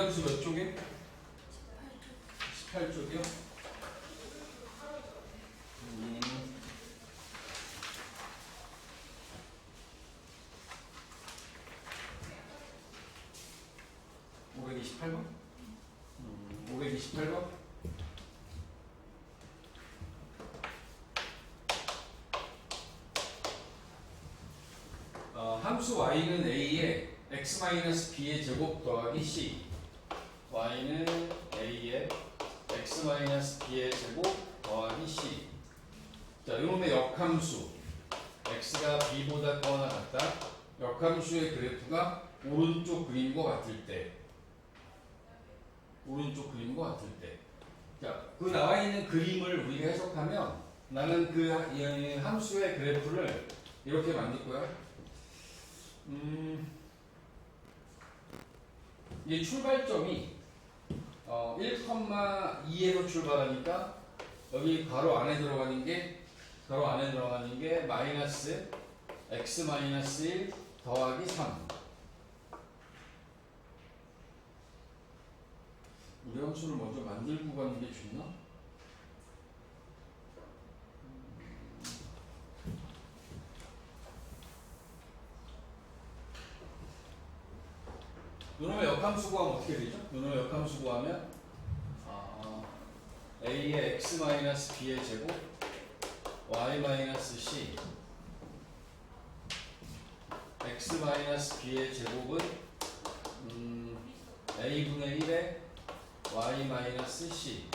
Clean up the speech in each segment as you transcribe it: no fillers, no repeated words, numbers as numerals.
함수 몇 쪽에? 18쪽이요? 528번? 528번? 함수 y는 a에 x-b의 제곱 더하기 c, y는 a에 x-b의 제곱 더하기 c. 자, 이놈의 역함수 x가 b보다 커나 같다. 역함수의 그래프가 오른쪽 그림과 같을 때, 오른쪽 그림과 같을 때. 자, 그 나와 있는 그림을 우리가 해석하면 나는 그 함수의 그래프를 이렇게 만들 거야. 이 출발점이 1,2에서 출발하니까 여기 가로 안에 들어가는 게 마이너스 x 마이너스 1 더하기 3. 우리 함수를 먼저 만들고 가는 게 좋나? 요놈의 역함수 구하면 어떻게 되죠? 요놈의 역함수 구하면 a의 x-b의 제곱 y-c x-b의 제곱은 a분의 1에 y-c.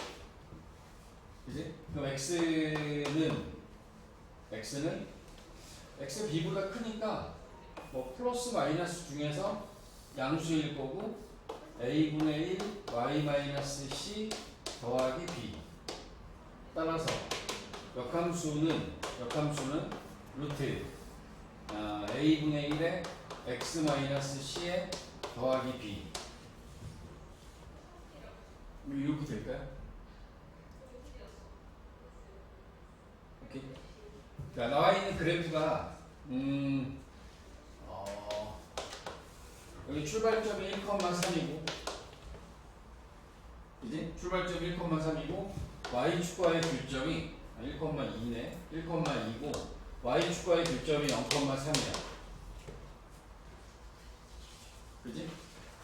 그지? 그럼 x는 x b보다 크니까 뭐 플러스 마이너스 중에서 양수일 거고 a분의 1 y-c 더하기 b. 따라서 역함수는 루트 a분의 1에 x-c에 더하기 b. 이렇게 될까요? 오케이. 자, 나와 있는 그래프가 여기 출발점이 1,3이고, 이제 출발점이 1,3이고 y축과의 교점이 1,2네. 1,2고 y축과의 교점이 0,3이야. 그지?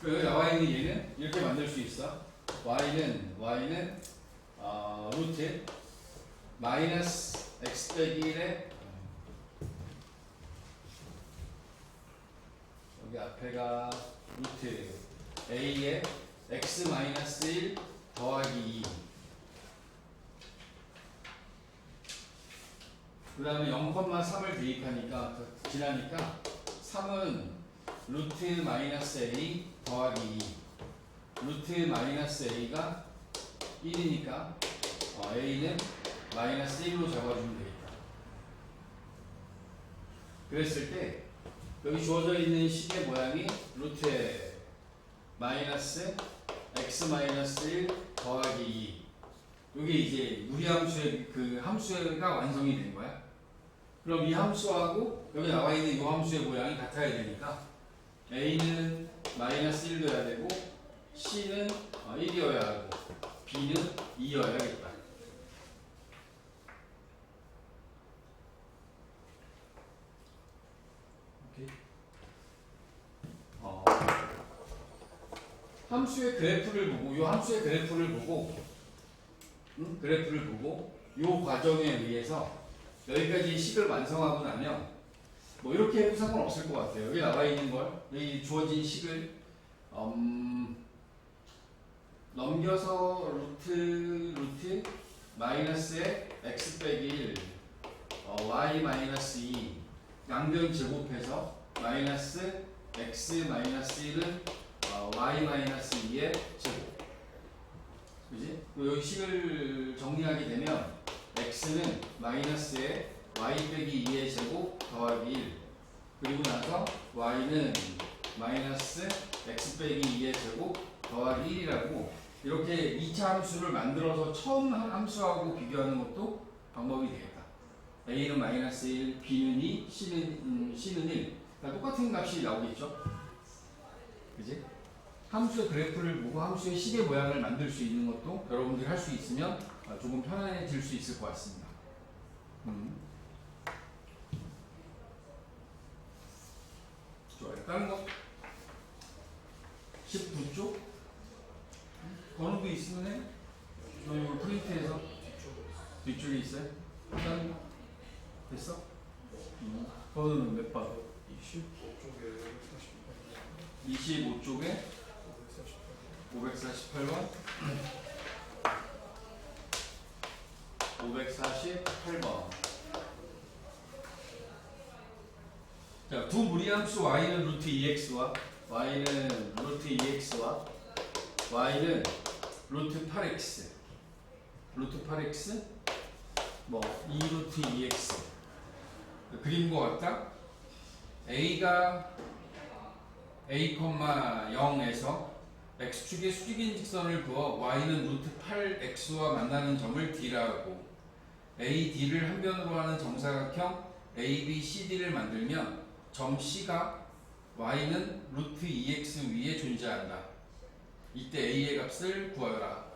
여기 나와 있는 얘는 이렇게 만들 수 있어. y는 루트 마이너스 x 빼기 1에 여기 앞에가 루트 a에 x 마이너스 1 더하기 2. 그 다음에 0,3을 대입하니까 지나니까 3은 루트 마이너스 a 더하기 2. 루트 마이너스 a가 1이니까 a는 마이너스 1로 잡아주면 되겠다. 그랬을 때 여기 주어져 있는 식의 모양이 루트에 마이너스 x 마이너스 1 더하기 2. 이게 이제 무리함수의 그 함수가 완성이 된 거야. 그럼 이 함수하고 여기 나와 있는 이 함수의 모양이 같아야 되니까 a는 마이너스 1이어야 되고 c는 1이어야 하고 b는 2여야겠다. 오케이. 함수의 그래프를 보고 이 함수의 그래프를 보고 이 과정에 의해서 여기까지 식을 완성하고 나면 뭐 이렇게 해도 상관없을 것 같아요. 여기 나와 있는 걸 여기 주어진 식을 넘겨서 루트 마이너스에 x 빼기 1 y 마이너스 2 양변 제곱해서 마이너스 x 마이너스 1은 y 마이너스 2의 제곱. 그지? 여기 식을 정리하게 되면 x는 마이너스에 y 빼기 2의 제곱 더하기 1. 그리고 나서 y는 마이너스 x 빼기 2의 제곱 더하기 1이라고 이렇게 2차 함수를 만들어서 처음 함수하고 비교하는 것도 방법이 되겠다. a는 마이너스 1, b는 2, C는 1. 그러니까 똑같은 값이 나오겠죠? 그지? 함수의 그래프를 보고 함수의 시계 모양을 만들 수 있는 것도 여러분들이 할 수 있으면 조금 편안해질 수 있을 것 같습니다. 좋아요. 다른 거? 19쪽? 번호도 있으면 해? 저 이거 프린트해서 뒤쪽에 있어요? 다른 거? 됐어? 번호는 몇 번? 25쪽에 548번 548번. 자, 두 무리함수 y는 루트 2x와 y는 루트 2x와 y는 루트 8x 루트 8x 뭐 2루트 2x 그림과 같다. a가 a, 0에서 x축의 수직인 직선을 그어 y는 루트 8x와 만나는 점을 d라고 AD를 한 변으로 하는 정사각형 ABCD를 만들면 점 C가 y는 루트 2x 위에 존재한다. 이때 A의 값을 구하여라.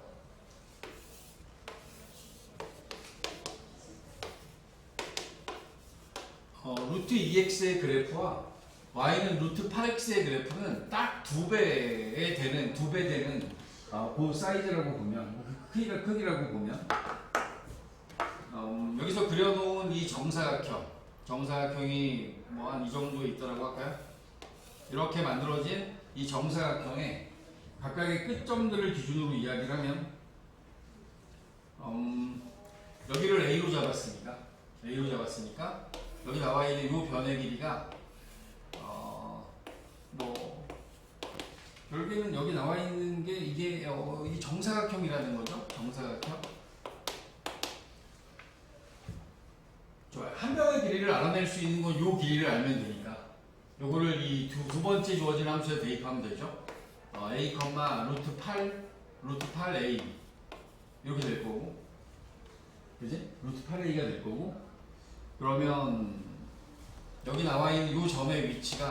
루트 2x의 그래프와 y는 루트 8x의 그래프는 딱 두 배 되는 그 사이즈라고 보면 크기라고 보면 여기서 그려놓은 이 정사각형이 뭐 한 이 정도 있더라고 할까요? 이렇게 만들어진 이 정사각형의 각각의 끝점들을 기준으로 이야기를 하면 여기를 A로 잡았으니까 여기 나와 있는 이 변의 길이가 뭐 결국에는 여기 나와 있는 게 이게 이 정사각형이라는 거죠. 정사각형. 좋아요. 한 변의 길이를 알아낼 수 있는 건 이 길이를 알면 되니까 요거를 이 두 번째 주어진 함수에 대입하면 되죠. a, 루트 8a 이렇게 될 거고, 그지? 루트 8a가 될 거고, 그러면 여기 나와 있는 요 점의 위치가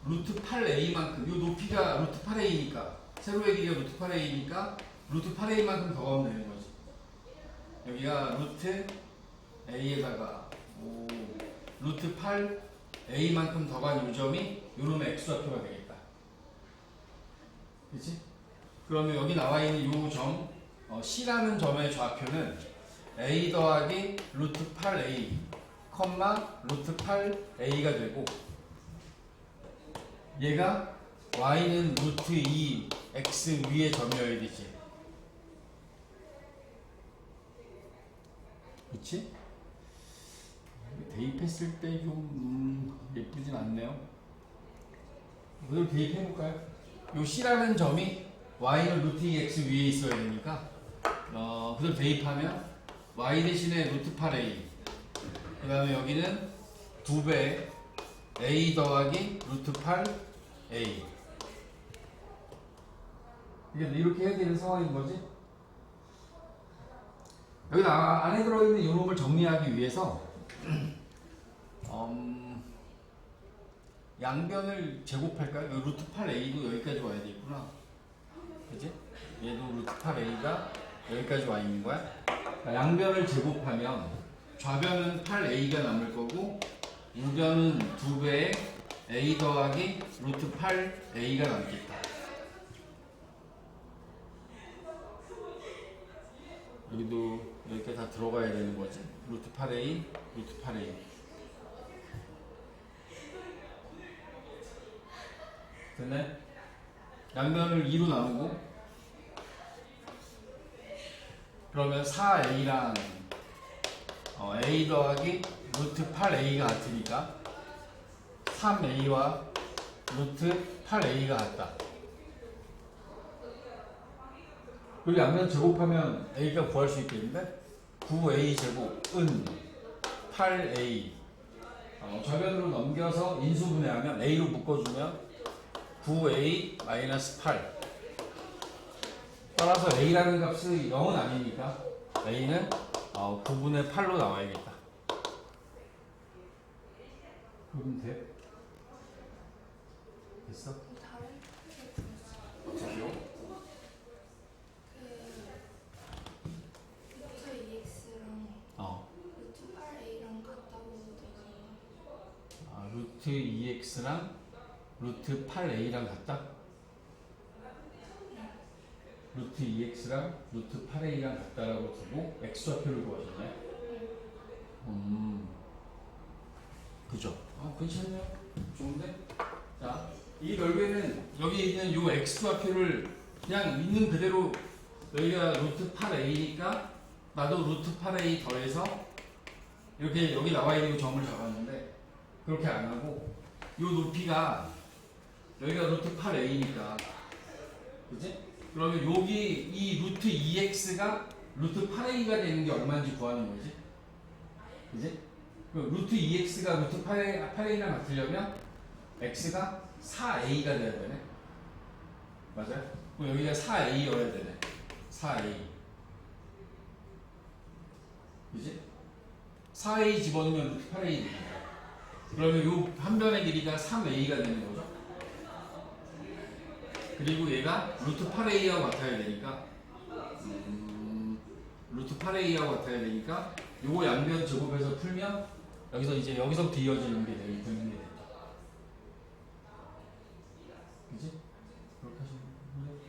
루트 8a만큼, 요 높이가 루트 8a니까 세로의 길이가 루트 8a니까 루트 8a만큼 더 가면 되는 거지. 여기가 루트 a에다가 루트 8a만큼 더 간 요점이 요놈의 x좌표가 되겠다. 그치? 그러면 여기 나와 있는 요 점 C라는 점의 좌표는 a 더하기 루트 8a, 루트 8a가 되고, 얘가 y는 루트 2x 위의 점이어야 되지. 그치? 대입했을 때 좀 예쁘진 않네요. 그걸 대입해볼까요? 요 C라는 점이 y는 루트 2x 위에 있어야 되니까 그걸 대입하면 y 대신에 루트 8a, 그 다음에 여기는 2배 a 더하기 루트 8a, 이렇게 해야 되는 상황인 거지. 여기 안에 들어있는 이 놈을 정리하기 위해서 양변을 제곱할까요? 여기 루트 8a도 여기까지 와야 되겠구나. 그치? 얘도 루트 8a가 여기까지 와 있는 거야. 양변을 제곱하면 좌변은 8a가 남을 거고, 우변은 2배의 a 더하기 루트 8a가 남겠다. 여기도 이렇게 다 들어가야 되는 거지. 루트 8a, 루트 8a. 됐네? 양변을 2로 나누고, 그러면 4a랑 a 더하기 루트 8a가 같으니까 3a와 루트 8a가 같다. 그리고 양변 제곱하면 a가 구할 수 있겠는데, 9a 제곱은 8a, 좌변으로 넘겨서 인수분해하면 a로 묶어주면 9a 마이너스 8. 따라서 a라는 값은 0은 아니니까 a는 9분의 8로 나와야겠다. 그럼 돼? 있어? 다른 게 보였어요. 어떻게요? 루트 2x랑 어. 루트 8a랑 같다고 되잖아요. 아, 루트 2x랑 루트 8a랑 같다? 루트 2x랑 루트 8a랑 같다라고 두고 x좌표를 구하셨나요? 그죠? 괜찮네요. 좋은데? 자, 이 결국에는 여기 있는 요 x좌표를 그냥 있는 그대로 여기가 루트 8a니까 나도 루트 8a 더해서 이렇게 여기 나와 있는 점을 잡았는데 그렇게 안 하고 요 높이가 여기가 루트 8a니까 그지? 그러면 여기 이 루트 2x가 루트 8a가 되는 게 얼마인지 구하는 거지? 그지? 그럼 루트 2x가 루트 8a랑 같으려면 x가 4a가 돼야 되네. 맞아요? 그럼 여기가 4a여야 되네. 4a. 그지? 4a 집어넣으면 루트 8a 됩니다. 그러면 요 한 변의 길이가 3a가 되는 거죠. 그리고 얘가 루트 8a하고 같아야 되니까 루트 8a하고 같아야 되니까 요거 양변 제곱해서 풀면 여기서 이제 여기서부터 이어지는 게 되는 된다. 그지? 그렇게 하시면 돼요.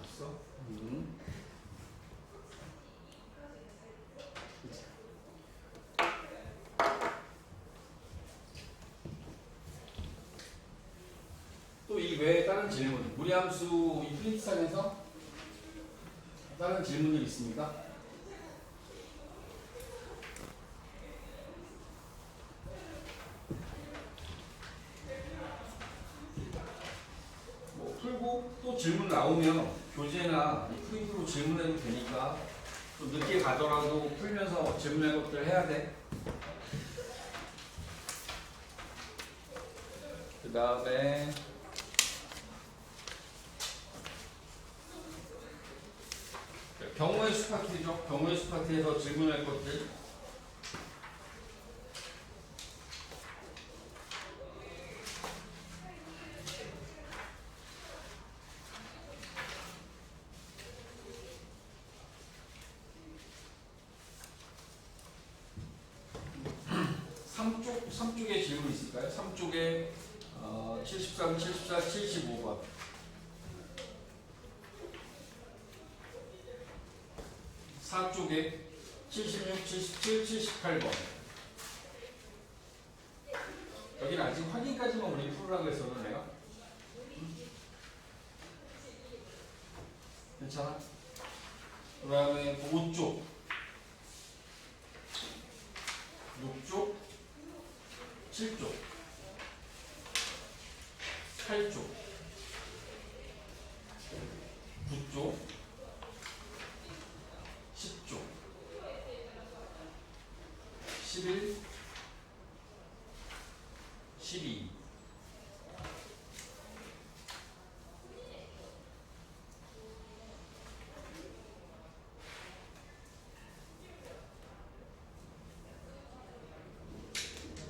봤어? 또 이 외에 다른 질문, 무리함수 이 프린트상에서 다른 질문이 있습니까? 뭐 풀고 또 질문 나오면 교재나 이 프린트로 질문해도 되니까 또 늦게 가더라도 풀면서 질문할 것들 해야 돼. 그 다음에 경우의 수 파트죠. 경우의 수 파트에서 질문할 것들. 삼쪽에 질문 있을까요? 3쪽에 73, 74, 75번. 4쪽에 76, 77, 78번. 여기는 아직 확인까지만 우리 풀으라고 했었는 내가. 괜찮아? 그 다음에 5쪽, 6쪽, 7쪽, 8쪽, 9쪽, 10쪽, 11, 12,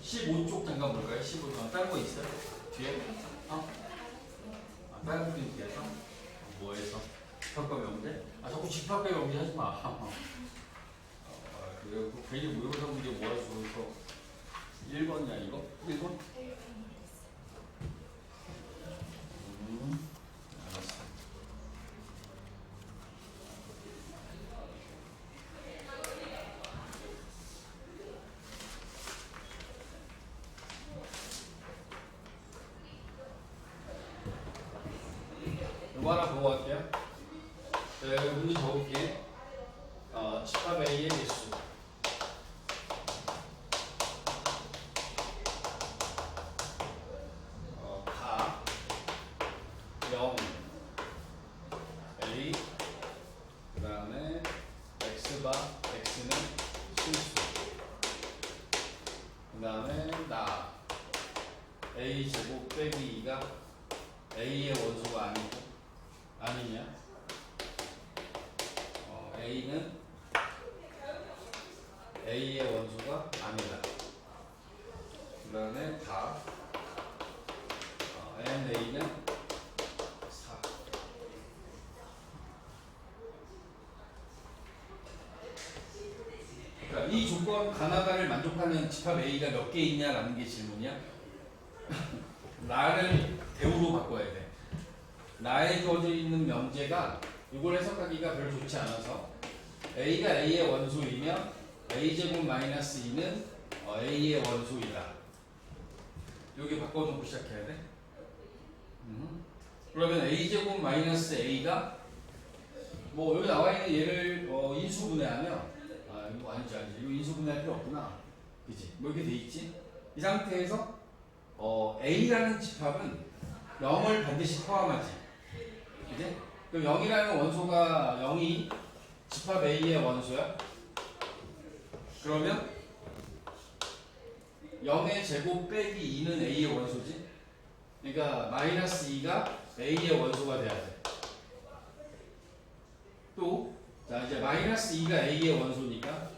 15쪽 잠깐 볼까요? 15쪽. 다른 거 있어요? 뒤에? 다른 분이 뒤에서? 뭐해서? 집합과 명제? 자꾸 집합과 명제 하지 마. 그래요? 괜히 모의고사 문제 모아줘서 1번이야 이거? 1번? 알았어. 이거 하나 보고 갈게요. 자, 문제 적을게. 집합 A의 개수. 다 0, A, 그 다음에 X바, X는 실수. 그 다음에 나 A 제곱 빼기 2가 A의 원소가 아니고 아니냐? A는 A의 원소가 아니다. 그 다음에 다 n a는 4. 그러니까 이 조건 가나다를 만족하는 집합 a가 몇 개 있냐라는 게 질문이야. 나를 대우로 바꿔야 돼. 나에 주어져 있는 명제가 이걸 해석하기가 별로 좋지 않아서 a가 a의 원소이면 a제곱 마이너스 2는 a의 원소이다. 여기 바꿔놓고 시작해야 돼. 그러면 a제곱 마이너스 a가 뭐 여기 나와 있는 얘를 인수분해하면 이거 아니지 이거 인수분해할 필요 없구나. 그지? 뭐 이렇게 돼 있지? 이 상태에서 a라는 집합은 0을 반드시 포함하지. 그지? 그럼 0이라는 원소가 0이 집합 a의 원소야? 그러면 0의 제곱 빼기 2는 a의 원소지? 그러니까 마이너스 2가 a의 원소가 돼야 돼. 또, 자, 이제 마이너스 2가 a의 원소니까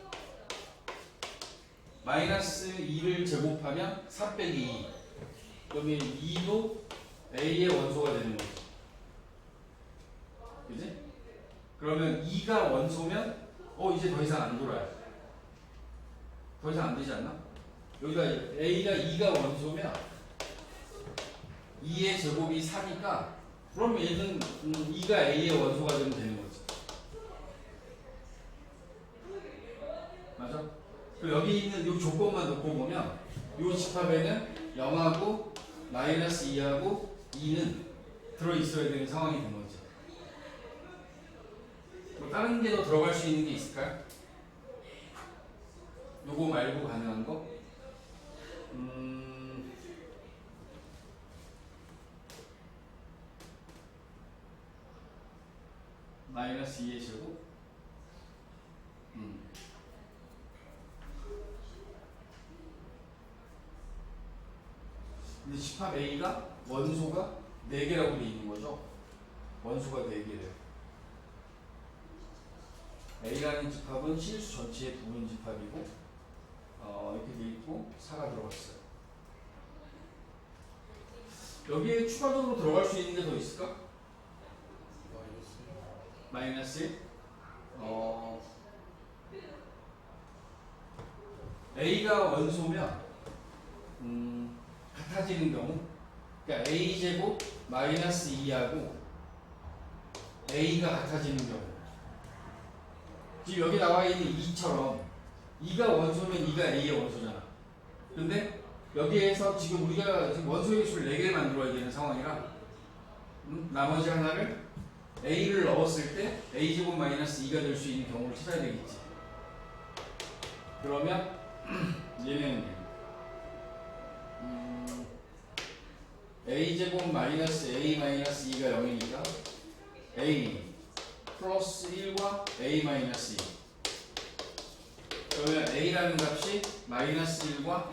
마이너스 2를 제곱하면 4 빼기 2. 그러면 2도 a의 원소가 되는 거지. 그지? 그러면 2가 원소면, 이제 더 이상 안 돌아요. 더 이상 안 되지 않나? 여기가 a가 2가 원소면 2의 제곱이 4니까 그럼 얘는 2가 a의 원소가 되는 거지. 맞아? 그리고 여기 있는 이 조건만 놓고 보면 이 집합에는 0하고 마이너스 2하고 2는 들어있어야 되는 상황이 된 거지. 뭐 다른 게 더 들어갈 수 있는 게 있을까요? 요거 말고 가능한 거? 마이너스 2의 제곱? 근데 집합 A가 원소가 4개라고 돼 있는 거죠? 원소가 4개래요. A라는 집합은 실수 전체의 부분 집합이고 이렇게 돼 있고 4가 들어갔어요. 여기에 추가적으로 들어갈 수 있는 게 더 있을까? 마이너스 1? A가 원소면 같아지는 경우, 그러니까 A제곱 마이너스 2하고 A가 같아지는 경우, 지금 여기 나와 있는 2처럼 2가 원소면 2가 A의 원소잖아. 근데 여기에서 지금 우리가 지금 원소의 수를 4개를 만들어야 되는 상황이라 나머지 하나를 A를 넣었을 때 A제곱 마이너스 2가 될 수 있는 경우를 찾아야 되겠지. 그러면 얘는 A제곱 마이너스 A 마이너스 2가 0이니까 A 플러스 1과 A 마이너스 2. 그러면 A라는 값이 마이너스 1과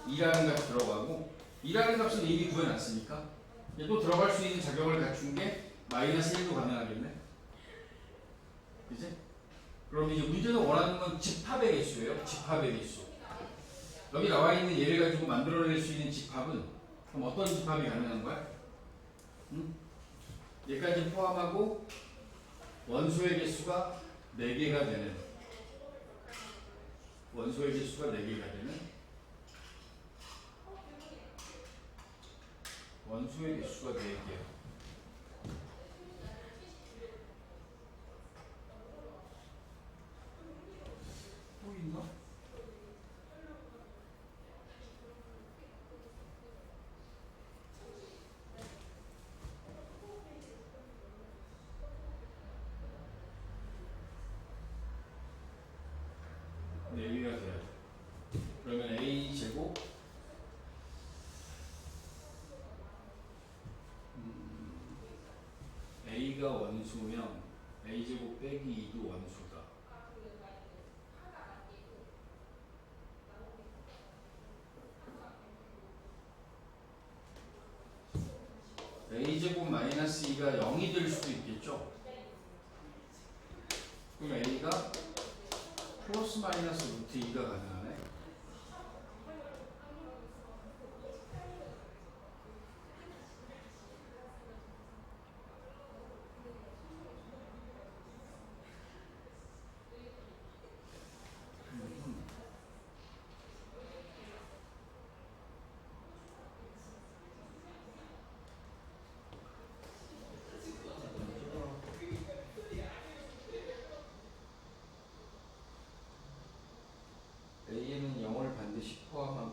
2라는 값이 들어가고 2라는 값은 이미 구해놨으니까 또 들어갈 수 있는 자격을 갖춘 게 마이너스 1도 가능하겠네. 그치? 그럼 이제 문제는 원하는 건 집합의 개수예요. 집합의 개수. 여기 나와 있는 얘를 가지고 만들어낼 수 있는 집합은 그럼 어떤 집합이 가능한 거야? 얘까지 포함하고 원소의 개수가 4개가 되는, 원소의 개수가 4개가 되는, 원소의 개수가 4개야. 또 있나? 네 개가 돼야 돼. 그러면 A 제곱 A가 원수면 A 제곱 빼기 2도 원수다. A 제곱 마이너스 2가 0이 될 수도 있겠죠. 그럼 A가 플러스 마이너스 루트 2가 가능하네.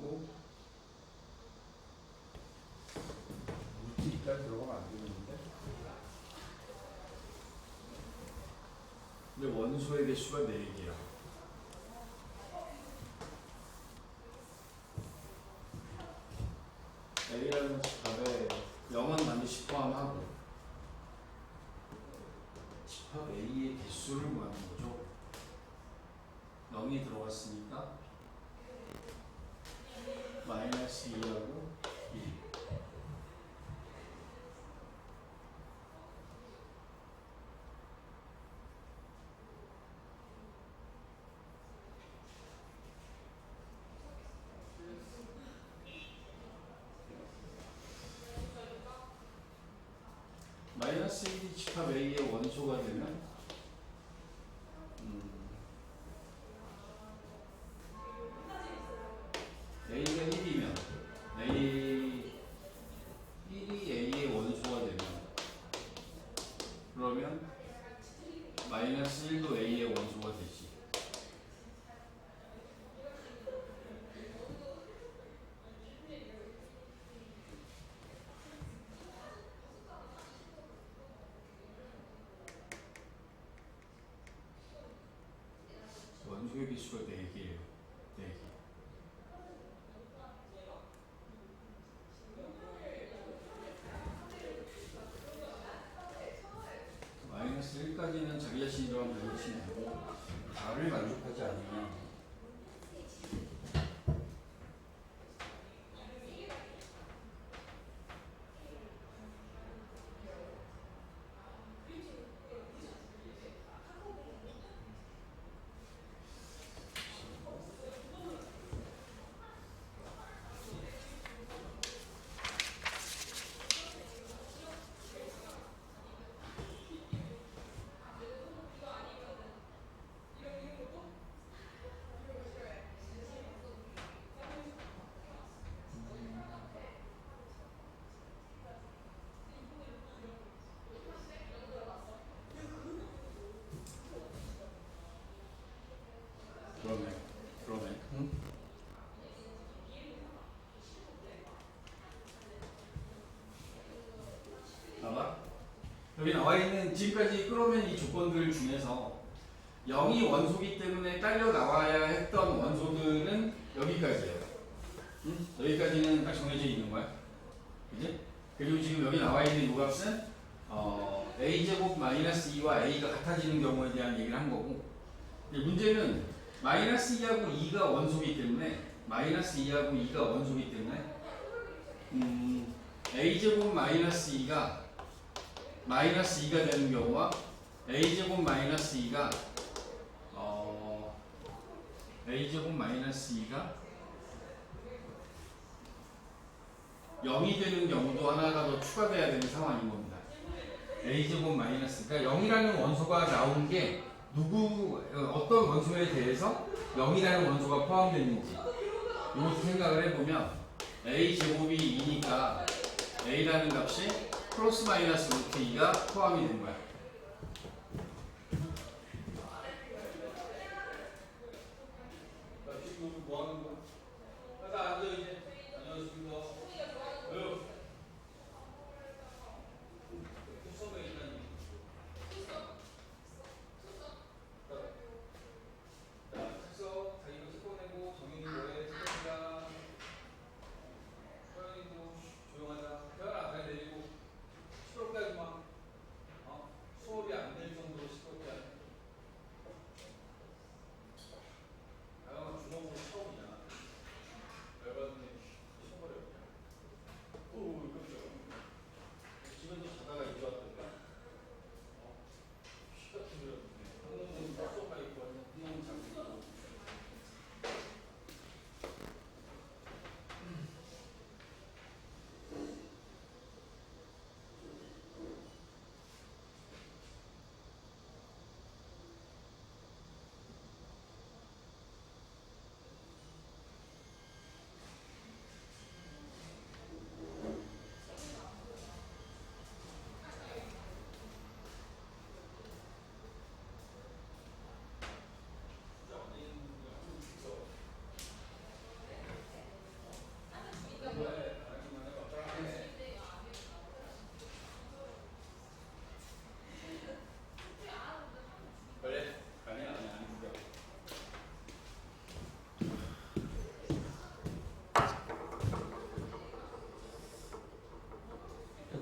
하고 루트 2까지 들어가면 안 되는데. 근데 원소의 개수가 4개야. A라는 집합에 0은 반드시 포함하고 집합 A의 개수를 구하는 거죠. 0이 들어갔으니까 마이너스 2하고 1. 마이너스 1이 집합 A의 원소가 되면 A가 1이면 A 1이 A의 원소가 되면 그러면 마이너스 1도 A의 원소가 되지. 원소의 개수가 4개예요. 4개. 마이너스 1까지는 자기 자신이랑 배우시면 되고 다를 만족하지 않으면 그러네. 응? 봐봐. 여기 나와 있는 지금까지 끌어오면 이 조건들 중에서 0이 원소기 때문에 딸려 나와야 했던 원소들은 여기까지예요. 응? 여기까지는 딱 정해져 있는 거야. 그지? 그리고 지금 여기 나와 있는 요 값은 a제곱 마이너스 2와 a가 같아지는 경우에 대한 얘기를 한 거고, 문제는 마이너스 2하고 2가 원소기 때문에 마이너스 2하고 2가 원소기 때문에 a제곱 마이너스 2가 마이너스 2가 되는 경우와 a제곱 마이너스 2가 a제곱 마이너스 2가 0이 되는 경우도 하나가 더 추가돼야 되는 상황인 겁니다. a제곱 마이너스, 그러니까 0이라는 원소가 나온 게 어떤 원소에 대해서 0이라는 원소가 포함되는지 이것도 생각을 해보면 a제곱이 2니까 a라는 값이 플러스 마이너스 루트 2가 포함이 된 거야. 지금 뭐 하는 거야? 나 앉아 이제. 안녕하십니까. 왜요? 수업에 있다니. 자, 특서 자기가 섞어내고 정인이 뭐해? 특서가 서연이도 조용하자. 태연아, 그냥 내리고 시끄럽게 하지 마.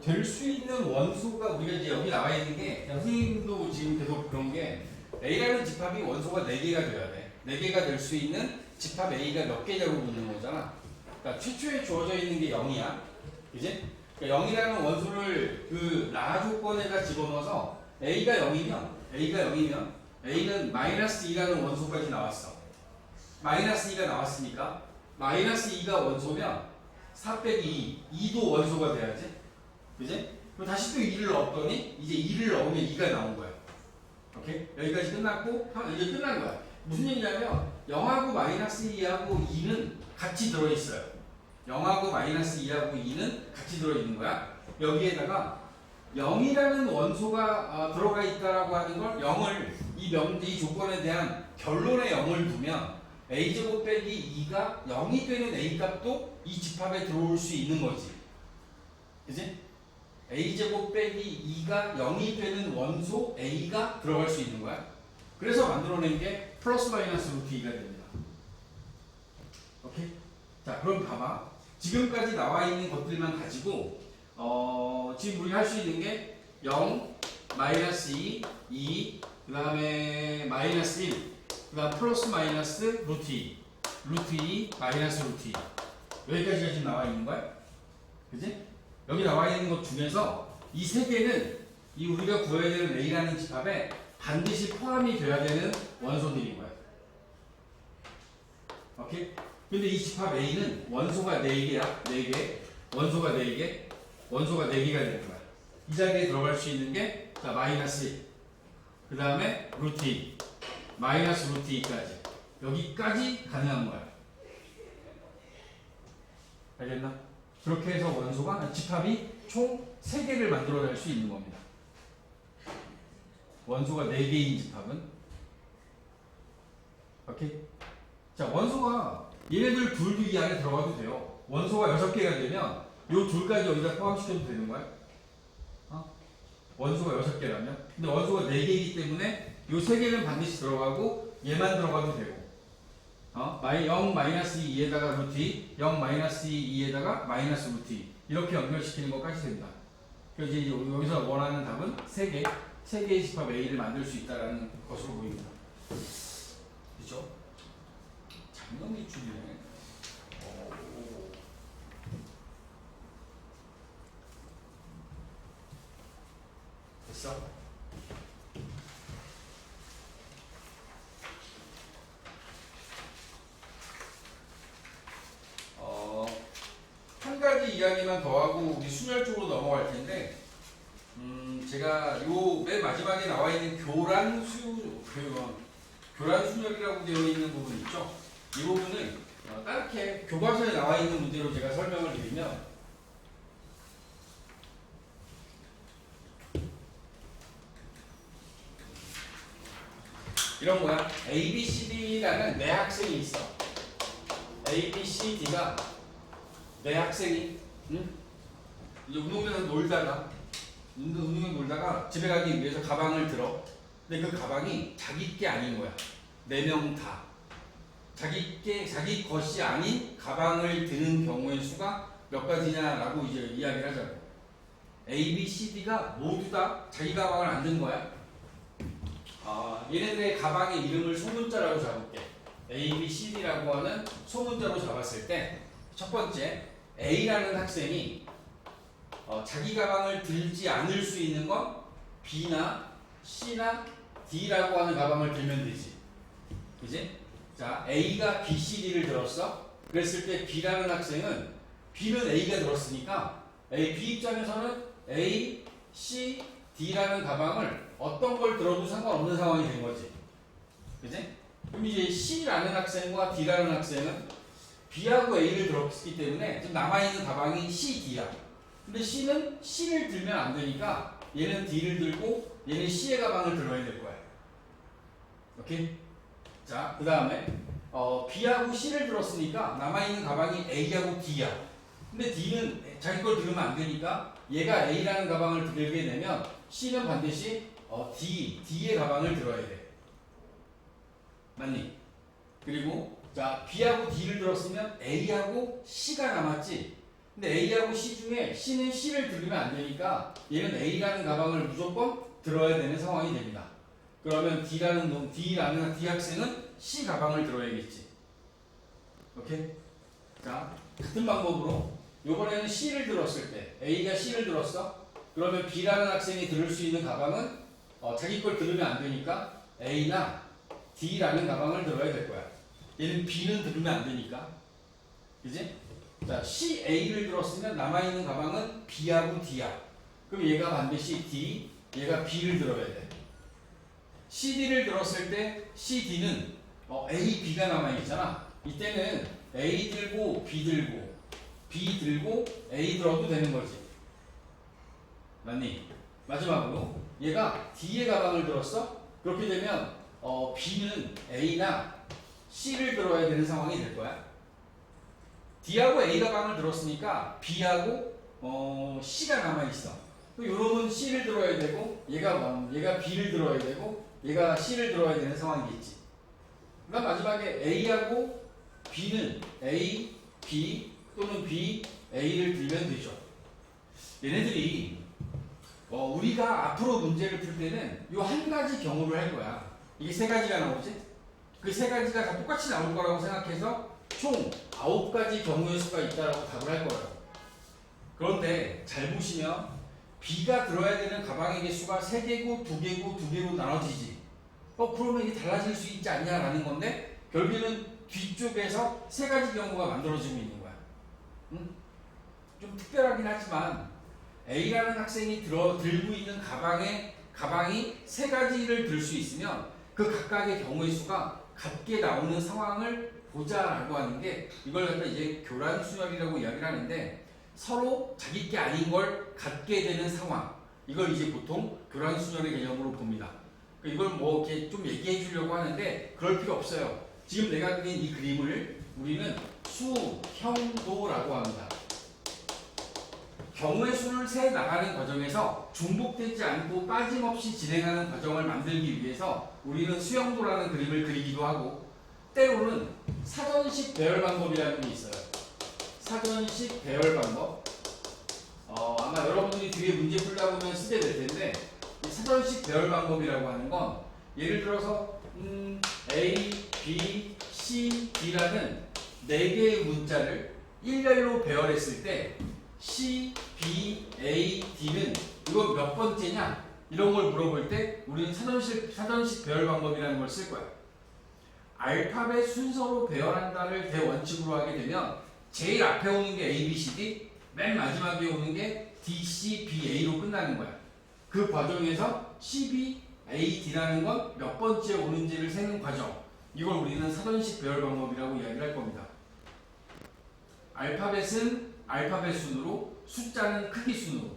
될 수 있는 원소가 우리가 이제 여기 나와 있는 게 선생님도 지금 계속 그런 게 A라는 집합이 원소가 4개가 돼야 돼. 4개가 될 수 있는 집합 A가 몇 개냐고 묻는 거잖아. 그러니까 최초에 주어져 있는 게 0이야. 그지? 그러니까 0이라는 원소를 그 라 조건에다 집어넣어서 A가 0이면 A는 마이너스 2라는 원소까지 나왔어. 마이너스 2가 나왔으니까 마이너스 2가 원소면 4 빼기 2, 2도 원소가 돼야지. 그지? 그럼 다시 또 2를 넣었더니 이제 2를 넣으면 2가 나온 거야. 오케이? 여기까지 끝났고 이제 끝난 거야. 무슨 얘기냐면 0하고 마이너스 2하고 2는 같이 들어있어요. 0하고 마이너스 2하고 2는 같이 들어있는 거야. 여기에다가 0이라는 원소가 들어가 있다라고 하는 걸 0을 이 조건에 대한 결론에 0을 두면 a제곱 빼기 2가 0이 되는 a 값도 이 집합에 들어올 수 있는 거지. 그지? a제곱 빼기 2가 0이 되는 원소 a가 들어갈 수 있는 거야. 그래서 만들어낸 게 플러스 마이너스 루트 2가 됩니다. 오케이? 자, 그럼 봐봐. 지금까지 나와 있는 것들만 가지고 지금 우리가 할 수 있는 게 0, 마이너스 2, 그 다음에 마이너스 1, 그 다음 플러스 마이너스 루트 2, 루트 2, 마이너스 루트 2. 여기까지가 지금 나와 있는 거야. 그지? 여기 나와 있는 것 중에서 이 세 개는 이 우리가 구해야 되는 A라는 집합에 반드시 포함이 돼야 되는 원소들인 거야. 오케이? 근데 이 집합 A는 원소가 4개야. 4개. 원소가 4개. 원소가 4개가 되는 거야. 이 자리에 들어갈 수 있는 게 자, 마이너스 1. 그 다음에 루트 2. 마이너스 루트 2까지. 여기까지 가능한 거야. 알겠나? 그렇게 해서 원소가 집합이 총 3개를 만들어낼 수 있는 겁니다. 원소가 4개인 집합은. 오케이? 자, 원소가 얘네들 둘도 이 안에 들어가도 돼요. 원소가 6개가 되면 요 둘까지 여기다 포함시켜도 되는 거야. 원소가 6개라면. 근데 원소가 4개이기 때문에 요 3개는 반드시 들어가고 얘만 들어가도 되고. 0 마이너스 2에다가 루트 2, 0 마이너스 2에다가 마이너스 루트 2. 이렇게 연결시키는 것까지 됩니다. 그래서 이제 여기서 원하는 답은 3개의 집합 A를 만들 수 있다는 것으로 보입니다. 그렇죠? 장난이 줄이네. 됐어? 한 가지 이야기만 더 하고 우리 순열 쪽으로 넘어갈 텐데, 제가 요 맨 마지막에 나와 있는 교란 순열이라고 되어 있는 부분 있죠? 이 부분을 따르게 교과서에 나와 있는 문제로 제가 설명을 드리면, 이런 거야. A, B, C, D라는 네 학생이 있어. A, B, C, D가 네 학생이, 응? 이제 운동장에서 놀다가 집에 가기 위해서 가방을 들어. 근데 그 가방이 자기 게 아닌 거야. 4명 다. 자기 것이 아닌 가방을 드는 경우의 수가 몇 가지냐라고 이제 이야기를 하자고. A, B, C, D가 모두 다 자기 가방을 안 든 거야. 얘네들의 가방의 이름을 소문자라고 잡을게. A, B, C, D라고 하는 소문자로 잡았을 때 첫 번째 A라는 학생이 자기 가방을 들지 않을 수 있는 건 B나 C나 D라고 하는 가방을 들면 되지. 그지? 자, A가 B, C, D를 들었어. 그랬을 때 B라는 학생은 B는 A가 들었으니까 B 입장에서는 A, C, D라는 가방을 어떤 걸 들어도 상관없는 상황이 된 거지. 그지? 그럼 이제 C라는 학생과 D라는 학생은 B하고 A를 들었기 때문에 지금 남아있는 가방이 C, D야. 근데 C는 C를 들면 안 되니까 얘는 D를 들고 얘는 C의 가방을 들어야 될 거야. 오케이? 자, 그 다음에 B하고 C를 들었으니까 남아있는 가방이 A하고 D야. 근데 D는 자기 걸 들으면 안 되니까 얘가 A라는 가방을 들게 되면 C는 반드시 D의 가방을 들어야 돼. 맞니? 그리고 자, B하고 D를 들었으면 A하고 C가 남았지. 근데 A하고 C 중에 C는 C를 들으면 안 되니까 얘는 A라는 가방을 무조건 들어야 되는 상황이 됩니다. 그러면 D라는 D 학생은 C 가방을 들어야겠지. 오케이? 자, 같은 방법으로 이번에는 C를 들었을 때 A가 C를 들었어. 그러면 B라는 학생이 들을 수 있는 가방은 자기 걸 들으면 안 되니까 A나 D라는 가방을 들어야 될 거야. 얘는 B는 들으면 안 되니까. 그지? 자, C, A를 들었으면 남아있는 가방은 B하고 D야. 그럼 얘가 반드시 D, 얘가 B를 들어야 돼. CD를 들었을 때 CD는 A, B가 남아있잖아. 이때는 A 들고 B 들고 B 들고 A 들어도 되는 거지. 맞니? 마지막으로 얘가 D의 가방을 들었어? 그렇게 되면 B는 A나 C를 들어야 되는 상황이 될 거야. D하고 A 가방을 들었으니까 B하고 C가 남아있어. 요놈은 C를 들어야 되고 얘가 B를 들어야 되고 얘가 C를 들어야 되는 상황이겠지. 그러니까 마지막에 A하고 B는 A, B 또는 B, A를 들면 되죠. 얘네들이 우리가 앞으로 문제를 풀 때는 요 한 가지 경우를 할 거야. 이게 세 가지가 나오지? 그 세 가지가 다 똑같이 나올 거라고 생각해서 총 9가지 경우의 수가 있다라고 답을 할 거예요. 그런데 잘 보시면 B가 들어야 되는 가방의 개수가 3개고 2개고 2개로 나눠지지. 그러면 이게 달라질 수 있지 않냐라는 건데 결국에는 뒤쪽에서 세 가지 경우가 만들어지고 있는 거야. 응? 좀 특별하긴 하지만 A라는 학생이 들고 있는 가방이 세 가지를 들 수 있으면 그 각각의 경우의 수가 같게 나오는 상황을 보자라고 하는 게 이걸 갖다 이제 교란순열이라고 이야기를 하는데 서로 자기 게 아닌 걸 갖게 되는 상황, 이걸 이제 보통 교란순열의 개념으로 봅니다. 이걸 뭐 이렇게 좀 얘기해 주려고 하는데 그럴 필요 없어요. 지금 내가 그린 이 그림을 우리는 수형도라고 합니다. 경우의 수를 세 나가는 과정에서 중복되지 않고 빠짐없이 진행하는 과정을 만들기 위해서 우리는 수형도라는 그림을 그리기도 하고, 때로는 사전식 배열 방법이라는 게 있어요. 사전식 배열 방법. 아마 여러분들이 뒤에 문제 풀다 보면 쓰게 될 텐데, 이 사전식 배열 방법이라고 하는 건 예를 들어서 A, B, C, D라는 4개의 문자를 일렬로 배열했을 때 C, B, A, D는 이거 몇 번째냐? 이런 걸 물어볼 때 우리는 사전식 배열 방법이라는 걸 쓸 거야. 알파벳 순서로 배열한다를 대원칙으로 하게 되면 제일 앞에 오는 게 A, B, C, D, 맨 마지막에 오는 게 D, C, B, A로 끝나는 거야. 그 과정에서 C, B, A, D라는 건 몇 번째 오는지를 세는 과정. 이걸 우리는 사전식 배열 방법이라고 이야기를 할 겁니다. 알파벳은 알파벳 순으로, 숫자는 크기 순으로.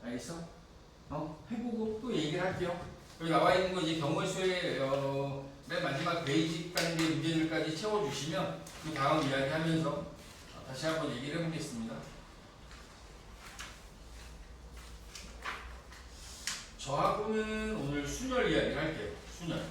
알겠어? 해보고 또 얘기를 할게요. 여기 나와 있는 거 이제 경우의 수의 맨 마지막 베이직 단계 문제들까지 채워주시면 그 다음 이야기하면서 다시 한번 얘기를 해보겠습니다. 저하고는 오늘 순열 이야기를 할게요. 순열.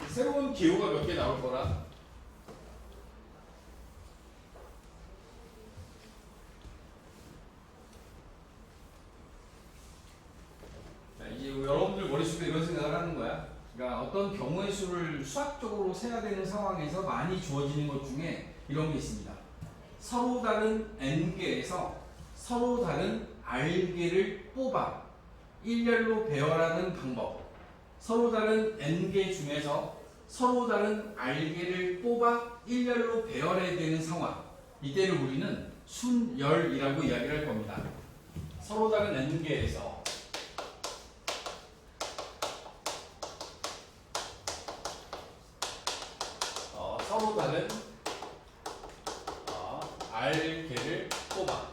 새로운 기호가 몇 개 나올 거라. 자, 이제 여러분들 머릿속에 이런 생각을 하는 거야. 그러니까 어떤 경우의 수를 수학적으로 세야 되는 상황에서 많이 주어지는 것 중에 이런 게 있습니다. 서로 다른 n개에서 서로 다른 r개를 뽑아 일렬로 배열하는 방법. 서로 다른 n개 중에서 서로 다른 r개를 뽑아 일렬로 배열해야 되는 상황. 이때를 우리는 순열이라고 이야기를 할 겁니다. 서로 다른 n개에서 서로 다른 R개를 뽑아.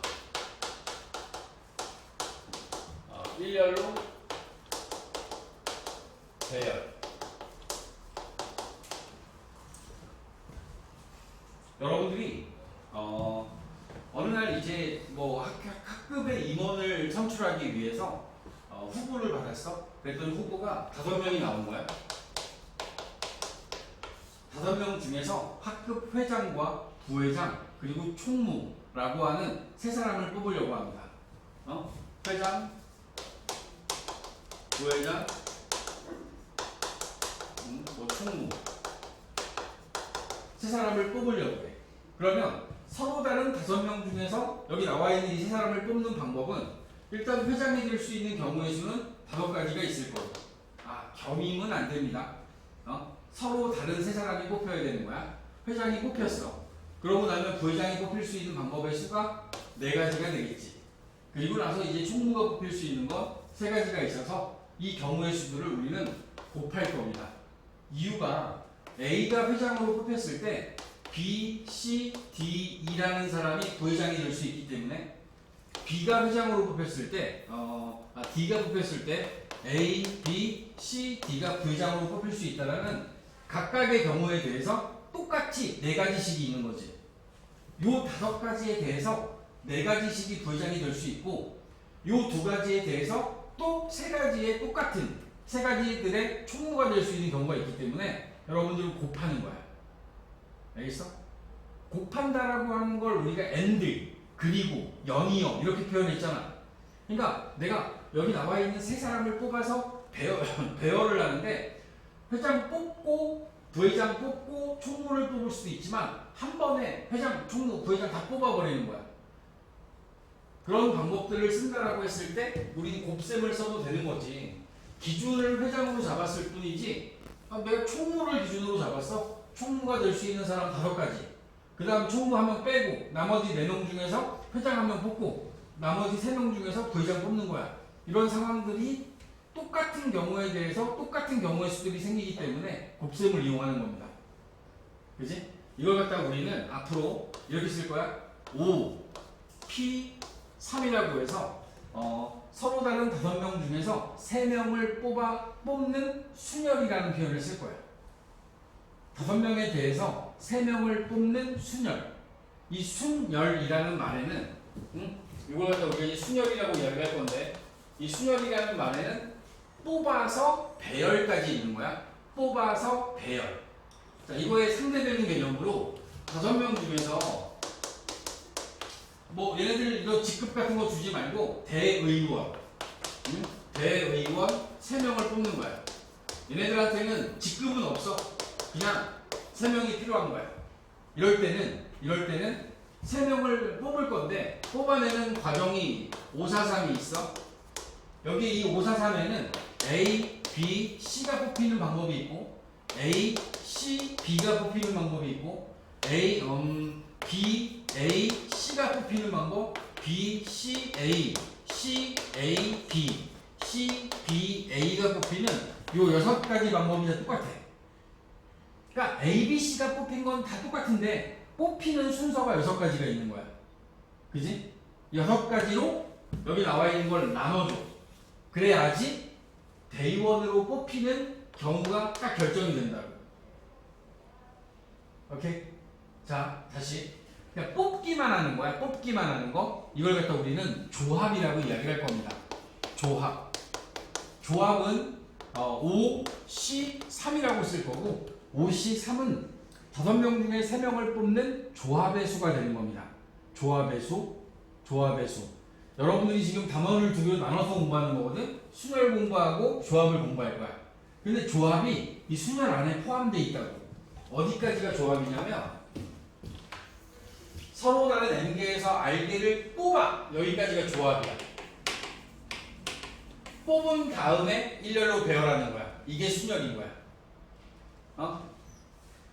일렬로 배열. 여러분들이 어느 날 이제 뭐 학급의 임원을 선출하기 위해서 후보를 받았어. 그랬더니 후보가 5명이 나온 거야. 5명 중에서 학급 회장과 부회장 그리고 총무라고 하는 3사람을 뽑으려고 합니다. 회장, 부회장, 뭐 총무 3사람을 뽑으려고 해. 그러면 서로 다른 5명 중에서 여기 나와 있는 이 3사람을 뽑는 방법은 일단 회장이 될 수 있는 경우의 수는 5가지가 있을 거예요. 겸임은 안 됩니다. 서로 다른 3사람이 뽑혀야 되는 거야. 회장이 뽑혔어. 그러고 나면 부회장이 뽑힐 수 있는 방법의 수가 4가지가 되겠지. 그리고 나서 이제 총무가 뽑힐 수 있는 건 3가지가 있어서 이 경우의 수들을 우리는 곱할 겁니다. 이유가 A가 회장으로 뽑혔을 때 B, C, D, E라는 사람이 부회장이 될 수 있기 때문에 B가 회장으로 뽑혔을 때 D가 뽑혔을 때 A, B, C, D가 부회장으로 뽑힐 수 있다는 각각의 경우에 대해서 똑같이 4가지씩이 있는 거지. 요 5가지에 대해서 4가지씩이 부회장이 될 수 있고 요 2가지에 대해서 또 3가지의 똑같은 3가지들의 총무가 될 수 있는 경우가 있기 때문에 여러분들은 곱하는 거야. 알겠어? 곱한다라고 하는 걸 우리가 and 그리고 연이어 이렇게 표현했잖아. 그러니까 내가 여기 나와 있는 3사람을 뽑아서 배열을 하는데 회장 뽑고 부회장 뽑고 총무를 뽑을 수도 있지만 한 번에 회장, 총무, 부회장 다 뽑아버리는 거야. 그런 방법들을 쓴다라고 했을 때 우리는 곱셈을 써도 되는 거지. 기준을 회장으로 잡았을 뿐이지 내가 총무를 기준으로 잡았어. 총무가 될 수 있는 사람 5가지. 그 다음 총무 1명 빼고 나머지 4명 중에서 회장 1명 뽑고 나머지 3명 중에서 부회장 뽑는 거야. 이런 상황들이 똑같은 경우에 대해서 똑같은 경우의 수들이 생기기 때문에 곱셈을 이용하는 겁니다. 그치? 이걸 갖다가 우리는 앞으로 이렇게 쓸 거야. 5, P, 3이라고 해서 서로 다른 5명 중에서 3명을 뽑는 순열이라는 표현을 쓸 거야. 5명에 대해서 3명을 뽑는 순열. 이 순열이라는 말에는 이걸 갖다 우리가 이제 순열이라고 이야기할 건데 이 순열이라는 말에는 뽑아서 배열까지 있는 거야. 뽑아서 배열. 자, 이거의 상대되는 개념으로 5명 중에서 뭐 얘네들 이거 직급 같은 거 주지 말고 대의원, 대의원 3명을 뽑는 거야. 얘네들한테는 직급은 없어. 그냥 3명이 필요한 거야. 이럴 때는 3명을 뽑을 건데 뽑아내는 과정이 543이 있어. 여기 이 543에는 A, B, C가 뽑히는 방법이 있고 A, C, B가 뽑히는 방법이 있고 A, B, A, C가 뽑히는 방법 B, C, A, C, A, B, C, B, A가 뽑히는 요 6가지 방법이 다 똑같아. 그러니까 A, B, C가 뽑힌 건 다 똑같은데 뽑히는 순서가 6가지가 있는 거야. 그지? 6가지로 여기 나와 있는 걸 나눠줘. 그래야지 대의원으로 뽑히는 경우가 딱 결정이 된다고. 오케이? 자, 다시. 그냥 뽑기만 하는 거야. 뽑기만 하는 거. 이걸 갖다 우리는 조합이라고 이야기를 할 겁니다. 조합. 조합은 5, C, 3이라고 쓸 거고 5, C, 3은 5명 중에 3명을 뽑는 조합의 수가 되는 겁니다. 조합의 수, 조합의 수. 여러분들이 지금 단원을 2개로 나눠서 공부하는 거거든. 순열 공부하고 조합을 공부할 거야. 근데 조합이 이 순열 안에 포함되어 있다고. 어디까지가 조합이냐면 서로 다른 N개에서 R개를 뽑아. 여기까지가 조합이야. 뽑은 다음에 일렬로 배열하는 거야. 이게 순열인 거야.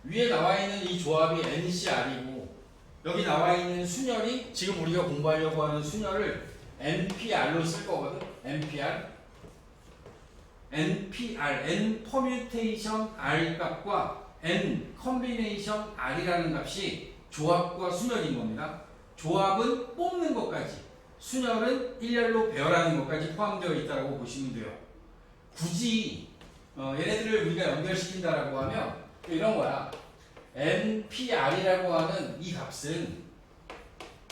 위에 나와 있는 이 조합이 NCR이고 여기 나와 있는 순열이 지금 우리가 공부하려고 하는 순열을 NPR로 쓸 거거든. NPR, N 퍼뮤테이션 R 값과 n 컨비네이션 r이라는 값이 조합과 순열인 겁니다. 조합은 뽑는 것까지, 순열은 일렬로 배열하는 것까지 포함되어 있다고 보시면 돼요. 굳이 얘네들을 우리가 연결시킨다라고 하면 이런 거야. npr이라고 하는 이 값은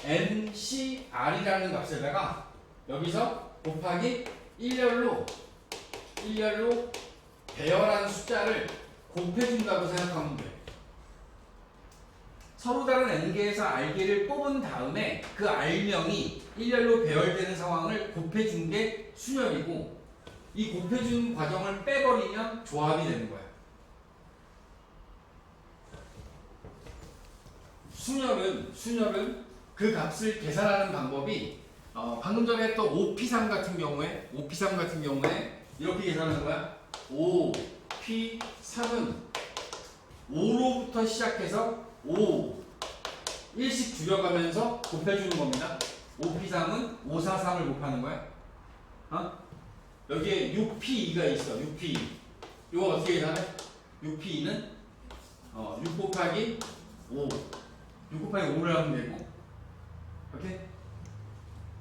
ncr이라는 값에다가 여기서 곱하기 일렬로 배열한 숫자를 곱해준다고 생각하면 돼. 서로 다른 n개에서 r개를 뽑은 다음에 그 r명이 일렬로 배열되는 상황을 곱해준 게 순열이고, 이 곱해준 과정을 빼버리면 조합이 되는 거야. 순열은 그 값을 계산하는 방법이 방금 전에 했던 OP3 같은 경우에 이렇게 계산하는 거야. OP3은 5로부터 시작해서 1씩 줄여가면서 곱해주는 겁니다. OP3은 543을 곱하는 거야. 여기에 6P2가 있어. 6P2. 이거 어떻게 계산해? 6P2는 6 곱하기 5. 6 곱하기 5를 하면 되고. 오케이?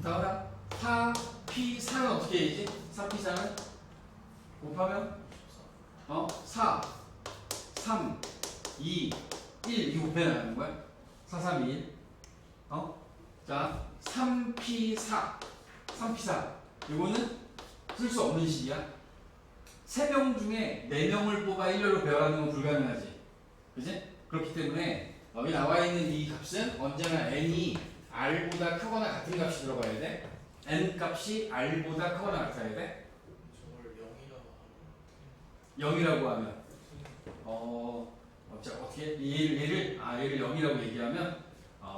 다음 4P4는 어떻게 되지? 4P4는 곱하면 4, 3, 2, 1 이렇게 곱해나가는 거야. 4, 3, 2, 1. 자, 3P4 이거는 쓸 수 없는 식이야. 3명 중에 4명을 뽑아 일렬로 배열하는 건 불가능하지. 그지? 그렇기 때문에 여기 나와 있는 이 값은 언제나 n이 r보다 크거나 같은 값이 들어가야 돼. n 값이 r보다 크거나 같아야 돼. 저걸 0이라고 0이라고 하면 어떻게 얘를 0이라고 얘기하면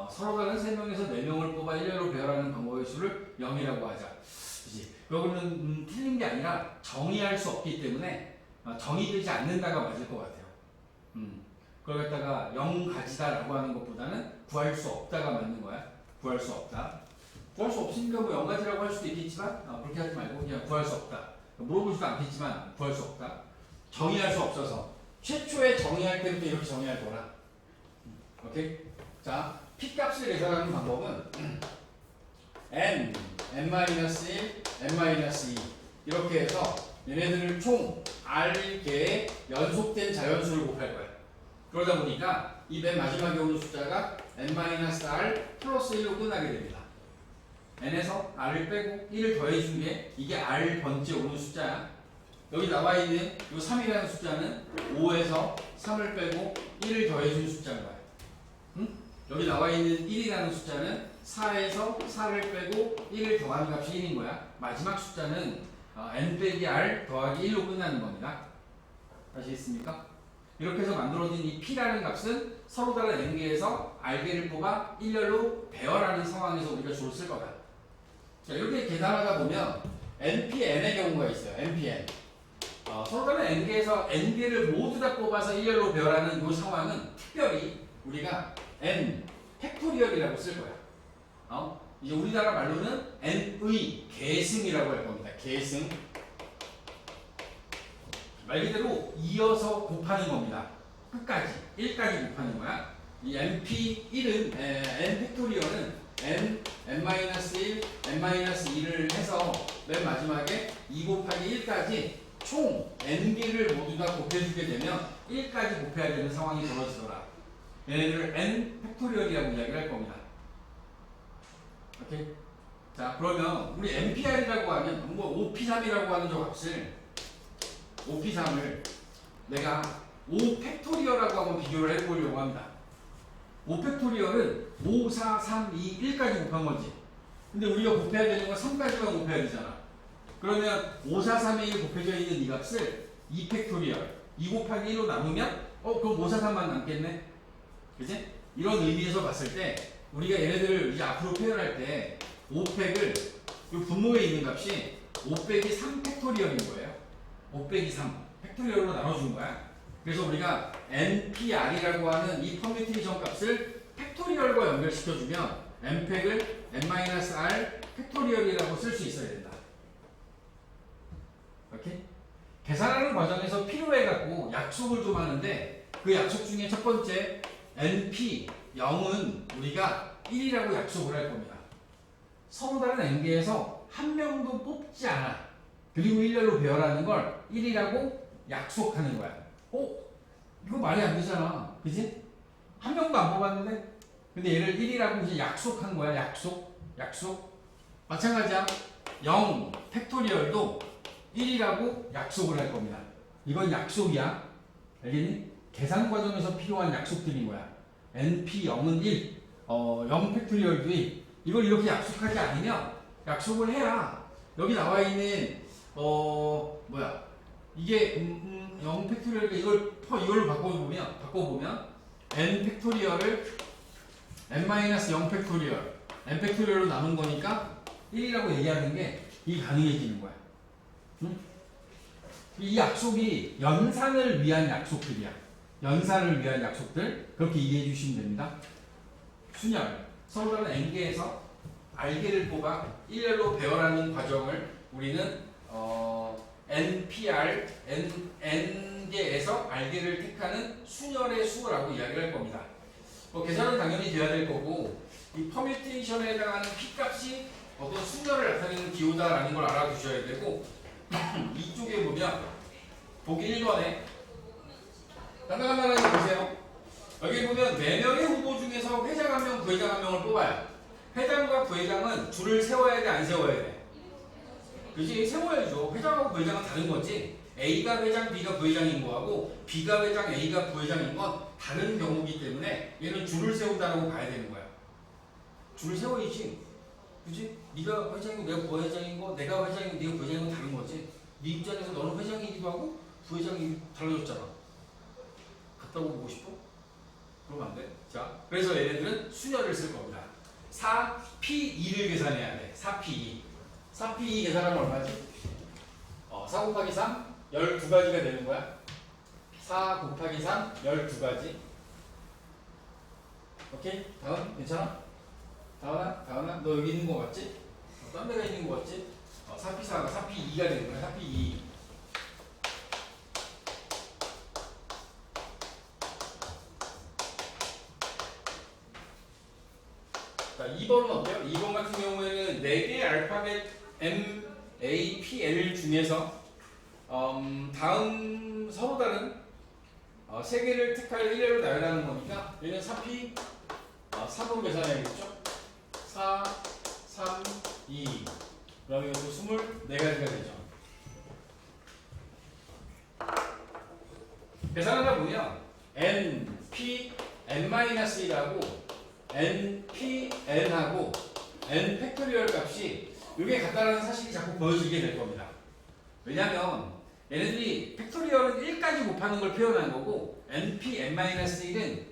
서로 다른 3명에서 4명을 뽑아 일렬로 배열하는 방법의 수를 0이라고 하자. 그치? 그거는 틀린 게 아니라 정의할 수 없기 때문에 정의되지 않는다가 맞을 것 같아요. 그걸 갖다가 0 가지다라고 하는 것보다는 구할 수 없다가 맞는 거야. 구할 수 없다. 구할 수 없으니까 뭐 0 가지라고 할 수도 있겠지만 그렇게 하지 말고 그냥 구할 수 없다. 물어보지도 않겠지만 구할 수 없다. 정의할 수 없어서 최초에 정의할 때부터 이렇게 정의할 거라. 오케이? 자, P값을 계산하는 방법은 n, n-1, n-2 이렇게 해서 얘네들을 총 r개의 연속된 자연수를 곱할 거야. 그러다 보니까 이 맨 마지막에 오는 숫자가 n-r 플러스 1로 끝나게 됩니다. n에서 r을 빼고 1을 더해준 게 이게 r 번째 오는 숫자야. 여기 나와 있는 이 3이라는 숫자는 5에서 3을 빼고 1을 더해준 숫자인 거야. 여기 나와 있는 1이라는 숫자는 4에서 4를 빼고 1을 더하는 값이 1인 거야. 마지막 숫자는 n 빼기 r 더하기 1로 끝나는 겁니다. 아시겠습니까? 이렇게 해서 만들어진 이 P라는 값은 서로 다른 n개에서 r개를 뽑아 일렬로 배열하는 상황에서 우리가 주로 쓸 거다. 자, 이렇게 계산하다 보면 npn의 경우가 있어요. npn. 서로 다른 n개에서 n개를 모두 다 뽑아서 일렬로 배열하는 이 상황은 특별히 우리가 n 팩토리얼이라고 쓸 거야. 이제 우리나라 말로는 n의 계승이라고 할 겁니다. 계승. 말 그대로 이어서 곱하는 겁니다. 끝까지 1까지 곱하는 거야. 이 np1은 n 팩토리얼은 n-1, n-2를 해서 맨 마지막에 2 곱하기 1까지 총 n개를 모두 다 곱해주게 되면 1까지 곱해야 되는 상황이 벌어지더라. 얘네들을 n 팩토리얼이라고 이야기를 할 겁니다. 오케이? 자, 그러면 우리 npr이라고 하면 뭐 OP3이라고 하는 저 값을 OP3을 내가 5 팩토리얼하고 한번 비교를 해보려고 합니다. 5 팩토리얼은 5, 4, 3, 2, 1까지 곱한 거지. 근데 우리가 곱해야 되는 건 3까지만 곱해야 되잖아. 그러면 5, 4, 3, 2에 곱해져 있는 이 값을 2 팩토리얼 2 곱하기 1로 나누면 그럼 5, 4, 3만 남겠네? 그치? 이런 의미에서 봤을 때 우리가 얘네들을 이제 앞으로 표현할 때 5팩을 이 분모에 있는 값이 5 빼기 3 팩토리얼인 거예요. 5 빼기 3 팩토리얼로 나눠준 거야. 그래서 우리가 npr이라고 하는 이 퍼뮤테이션 값을 팩토리얼과 연결시켜주면 n팩을 n-r 팩토리얼이라고 쓸 수 있어야 된다. 오케이? 계산하는 과정에서 필요해갖고 약속을 좀 하는데 그 약속 중에 첫 번째 NP 0은 우리가 1이라고 약속을 할 겁니다. 서로 다른 n개에서 한 명도 뽑지 않아. 그리고 일렬로 배열하는 걸 1이라고 약속하는 거야. 이거 말이 안 되잖아. 그지? 한 명도 안 뽑았는데? 근데 얘를 1이라고 이제 약속한 거야. 약속. 마찬가지야. 0 팩토리얼도 1이라고 약속을 할 겁니다. 이건 약속이야. 알겠니? 계산 과정에서 필요한 약속들인 거야. NP 0은 1, 0 팩토리얼도 1. 이걸 이렇게 약속하지 않으면 약속을 해야 여기 나와 있는 이게 0 팩토리얼 이걸로 바꿔보면 n 팩토리얼을 n-0 팩토리얼 n 팩토리얼로 나눈 거니까 1이라고 얘기하는 게 이게 가능해지는 거야. 응? 이 약속이 연산을 위한 약속들이야. 연산을 위한 약속들 그렇게 이해해 주시면 됩니다. 순열 서로 다른 n개에서 r개를 뽑아 일렬로 배열하는 과정을 우리는 npr n개에서 r개를 택하는 순열의 수라고 이야기를 할 겁니다. 계산은 당연히 돼야 될 거고 이 퍼뮤테이션에 해당하는 p값이 어떤 순열을 나타내는 기호다라는 걸 알아두셔야 되고 이쪽에 보면 보기 1번에 간단하게 보세요. 여기 보면 4명의 후보 중에서 회장 1명, 부회장 1명을 뽑아요. 회장과 부회장은 줄을 세워야 돼, 안 세워야 돼? 그지? 세워야죠. 회장하고 부회장은 다른 거지. A가 회장, B가 부회장인 거하고 B가 회장, A가 부회장인 건 다른 경우이기 때문에 얘는 줄을 세운다고 봐야 되는 거야. 줄을 세워야지. 그지? 네가 회장이고 내가 부회장인 거, 내가 회장이고 네가 부회장인 건 다른 거지. 네 입장에서 너는 회장이기도 하고 부회장이 달라졌잖아. 같다고 보고 싶어? 그러면 안 돼. 자, 그래서 얘네들은 순열을 쓸 겁니다. 4P2를 계산해야 돼. 4P2. 4P2 계산하면 얼마지? 4 곱하기 3, 12가지가 되는 거야. 4 곱하기 3, 12가지. 오케이? 다음? 괜찮아? 다은아? 너 여기 있는 거 같지? 딴 데가 있는 거 같지? 4P4가 4P2가 되는 거야. 4P2. 자, 2번은 어때요? 2번 같은 경우에는 4개의 알파벳 M, A, P, L 중에서 다음 서로 다른 3개를 택할 1회로 나열하는 거니까 얘는 4P 3으로 계산해야겠죠? 4, 3, 2 그러면 이것도 24가지가 되죠. 계산하다 보면 N, P, N-1하고 N, P, N하고 N 팩토리얼 값이 이게 같다라는 사실이 자꾸 보여지게 될 겁니다. 왜냐면 얘네들이 팩토리얼은 1까지 곱하는 걸 표현한 거고 NP, N-1은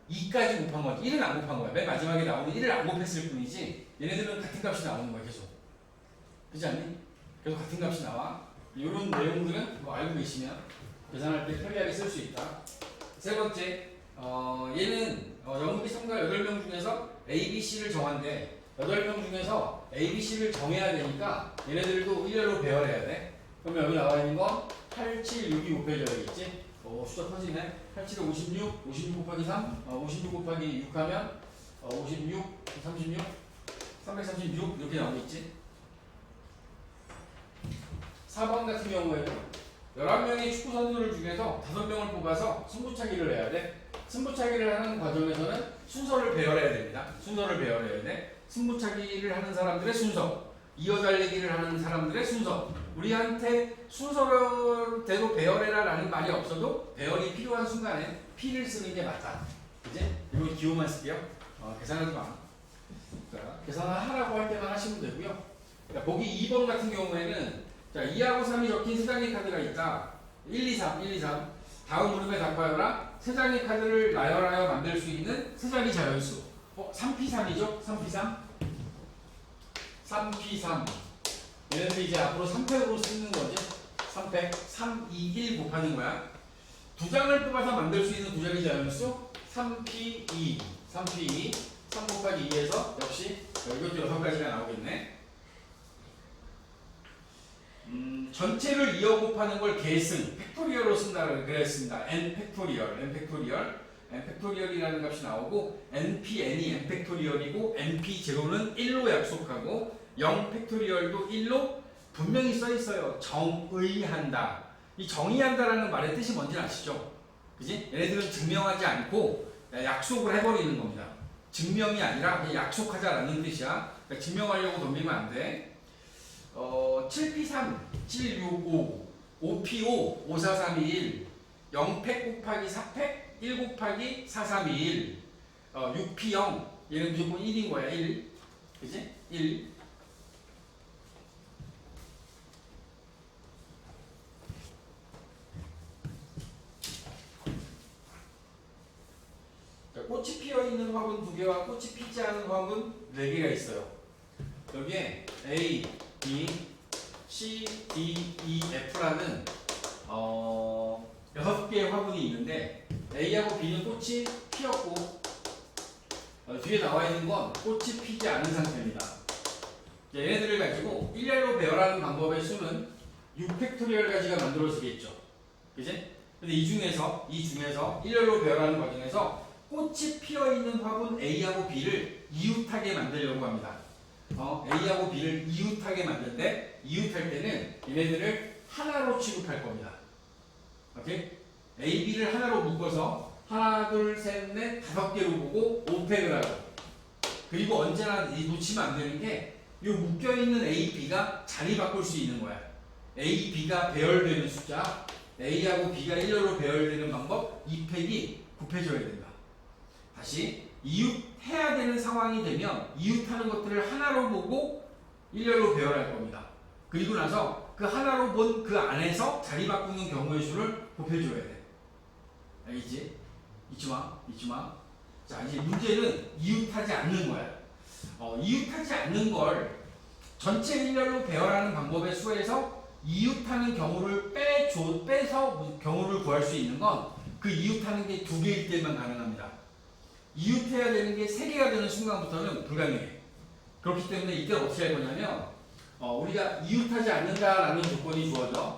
2까지 곱한 거지. 1은 안 곱한 거야. 맨 마지막에 나오는 1을 안 곱했을 뿐이지 얘네들은 같은 값이 나오는 거야. 계속. 그렇지 않니? 계속 같은 값이 나와. 이런 내용들은 알고 계시면 계산할 때 편리하게 쓸 수 있다. 세 번째, 얘는 영국이 참가 8명 중에서 A, B, C를 정한대. 8명 중에서 A, B, C를 정해야 되니까 얘네들도 일렬로 배열해야 돼. 그러면 여기 나와 있는 건 8, 7, 6이 곱해져야겠지? 숫자 커지네. 8, 7에 56, 56 곱하기 3, 56 곱하기 6 하면 56, 36, 336 이렇게 나오겠지? 4번 같은 경우에는 11명의 축구 선수들 중에서 5명을 뽑아서 승부차기를 해야 돼. 승부차기를 하는 과정에서는 순서를 배열해야 됩니다. 순서를 배열해야 돼. 승부차기를 하는 사람들의 순서, 이어달리기를 하는 사람들의 순서. 우리한테 순서대로 배열해라 라는 말이 없어도 배열이 필요한 순간에 P를 쓰는 게 맞다. 그지? 이거 기호만 쓸게요. 계산하지 마. 자, 계산하라고 할 때만 하시면 되고요. 자, 보기 2번 같은 경우에는 자, 2하고 3이 적힌 3장의 카드가 있다. 1, 2, 3, 1, 2, 3. 다음 무릎에 답하여라. 3장의 카드를 나열하여 만들 수 있는 3자리 자연수. 3P3이죠? 3P3? 3P3. 얘네들 이제 앞으로 3팩으로 쓰는 거지. 3팩. 3, 2, 1 곱하는 거야. 2장을 뽑아서 만들 수 있는 2자리 자연수. 3P2. 3P2. 3 곱하기 2에서 역시 이것도 6가지가 나오겠네. 전체를 2하 곱하는 걸 계승, 팩토리얼로 쓴다고 그랬습니다. n 팩토리얼이라는 값이 나오고 npn이 n 팩토리얼이고 np 제로는 1로 약속하고 0 팩토리얼도 1로 분명히 써 있어요. 정의한다. 이 정의한다라는 말의 뜻이 뭔지 아시죠? 그지? 얘네들은 증명하지 않고 약속을 해버리는 겁니다. 증명이 아니라 그냥 약속하자라는 뜻이야. 그러니까 증명하려고 덤비면 안 돼. 7p3, 765, 5p5, 54321, 0팩 곱하기 4팩, 1 곱하기 4321, 6p0, 얘는 무조건 1인 거야, 1. 그지? 1. 자, 꽃이 피어 있는 화분 2개와 꽃이 피지 않은 화분 4개가 있어요. 여기에 A, B, C, D, E, F라는 6개의 화분이 있는데 A하고 B는 꽃이 피었고 뒤에 나와 있는 건 꽃이 피지 않은 상태입니다. 얘네들을 가지고 일렬로 배열하는 방법의 수는 6팩토리얼 가지가 만들어지겠죠. 그지? 근데 이 중에서 일렬로 배열하는 과정에서 꽃이 피어 있는 화분 A하고 B를 이웃하게 만들려고 합니다. A하고 B를 이웃하게 만드는데 이웃할 때는 얘네들을 하나로 취급할 겁니다. 오케이? A, B를 하나로 묶어서 하나, 둘, 셋, 넷, 5개로 보고 5팩을 하고 그리고 언제나 놓치면 안 되는 게 이 묶여있는 A, B가 자리 바꿀 수 있는 거야. A, B가 배열되는 숫자 A하고 B가 일렬로 배열되는 방법 2팩이 곱해져야 된다. 다시 이웃해야 되는 상황이 되면 이웃하는 것들을 하나로 보고 일렬로 배열할 겁니다. 그리고 나서 그 하나로 본 그 안에서 자리 바꾸는 경우의 수를 곱해줘야 돼. 알겠지? 잊지 마. 자, 이제 문제는 이웃하지 않는 거야. 이웃하지 않는 걸 전체 일렬로 배열하는 방법의 수에서 이웃하는 경우를 빼서 경우를 구할 수 있는 건 그 이웃하는 게 2개일 때만 가능합니다. 이웃해야 되는 게 3개가 되는 순간부터는 불가능해. 그렇기 때문에 이때 어떻게 할 거냐면 우리가 이웃하지 않는다라는 조건이 주어져.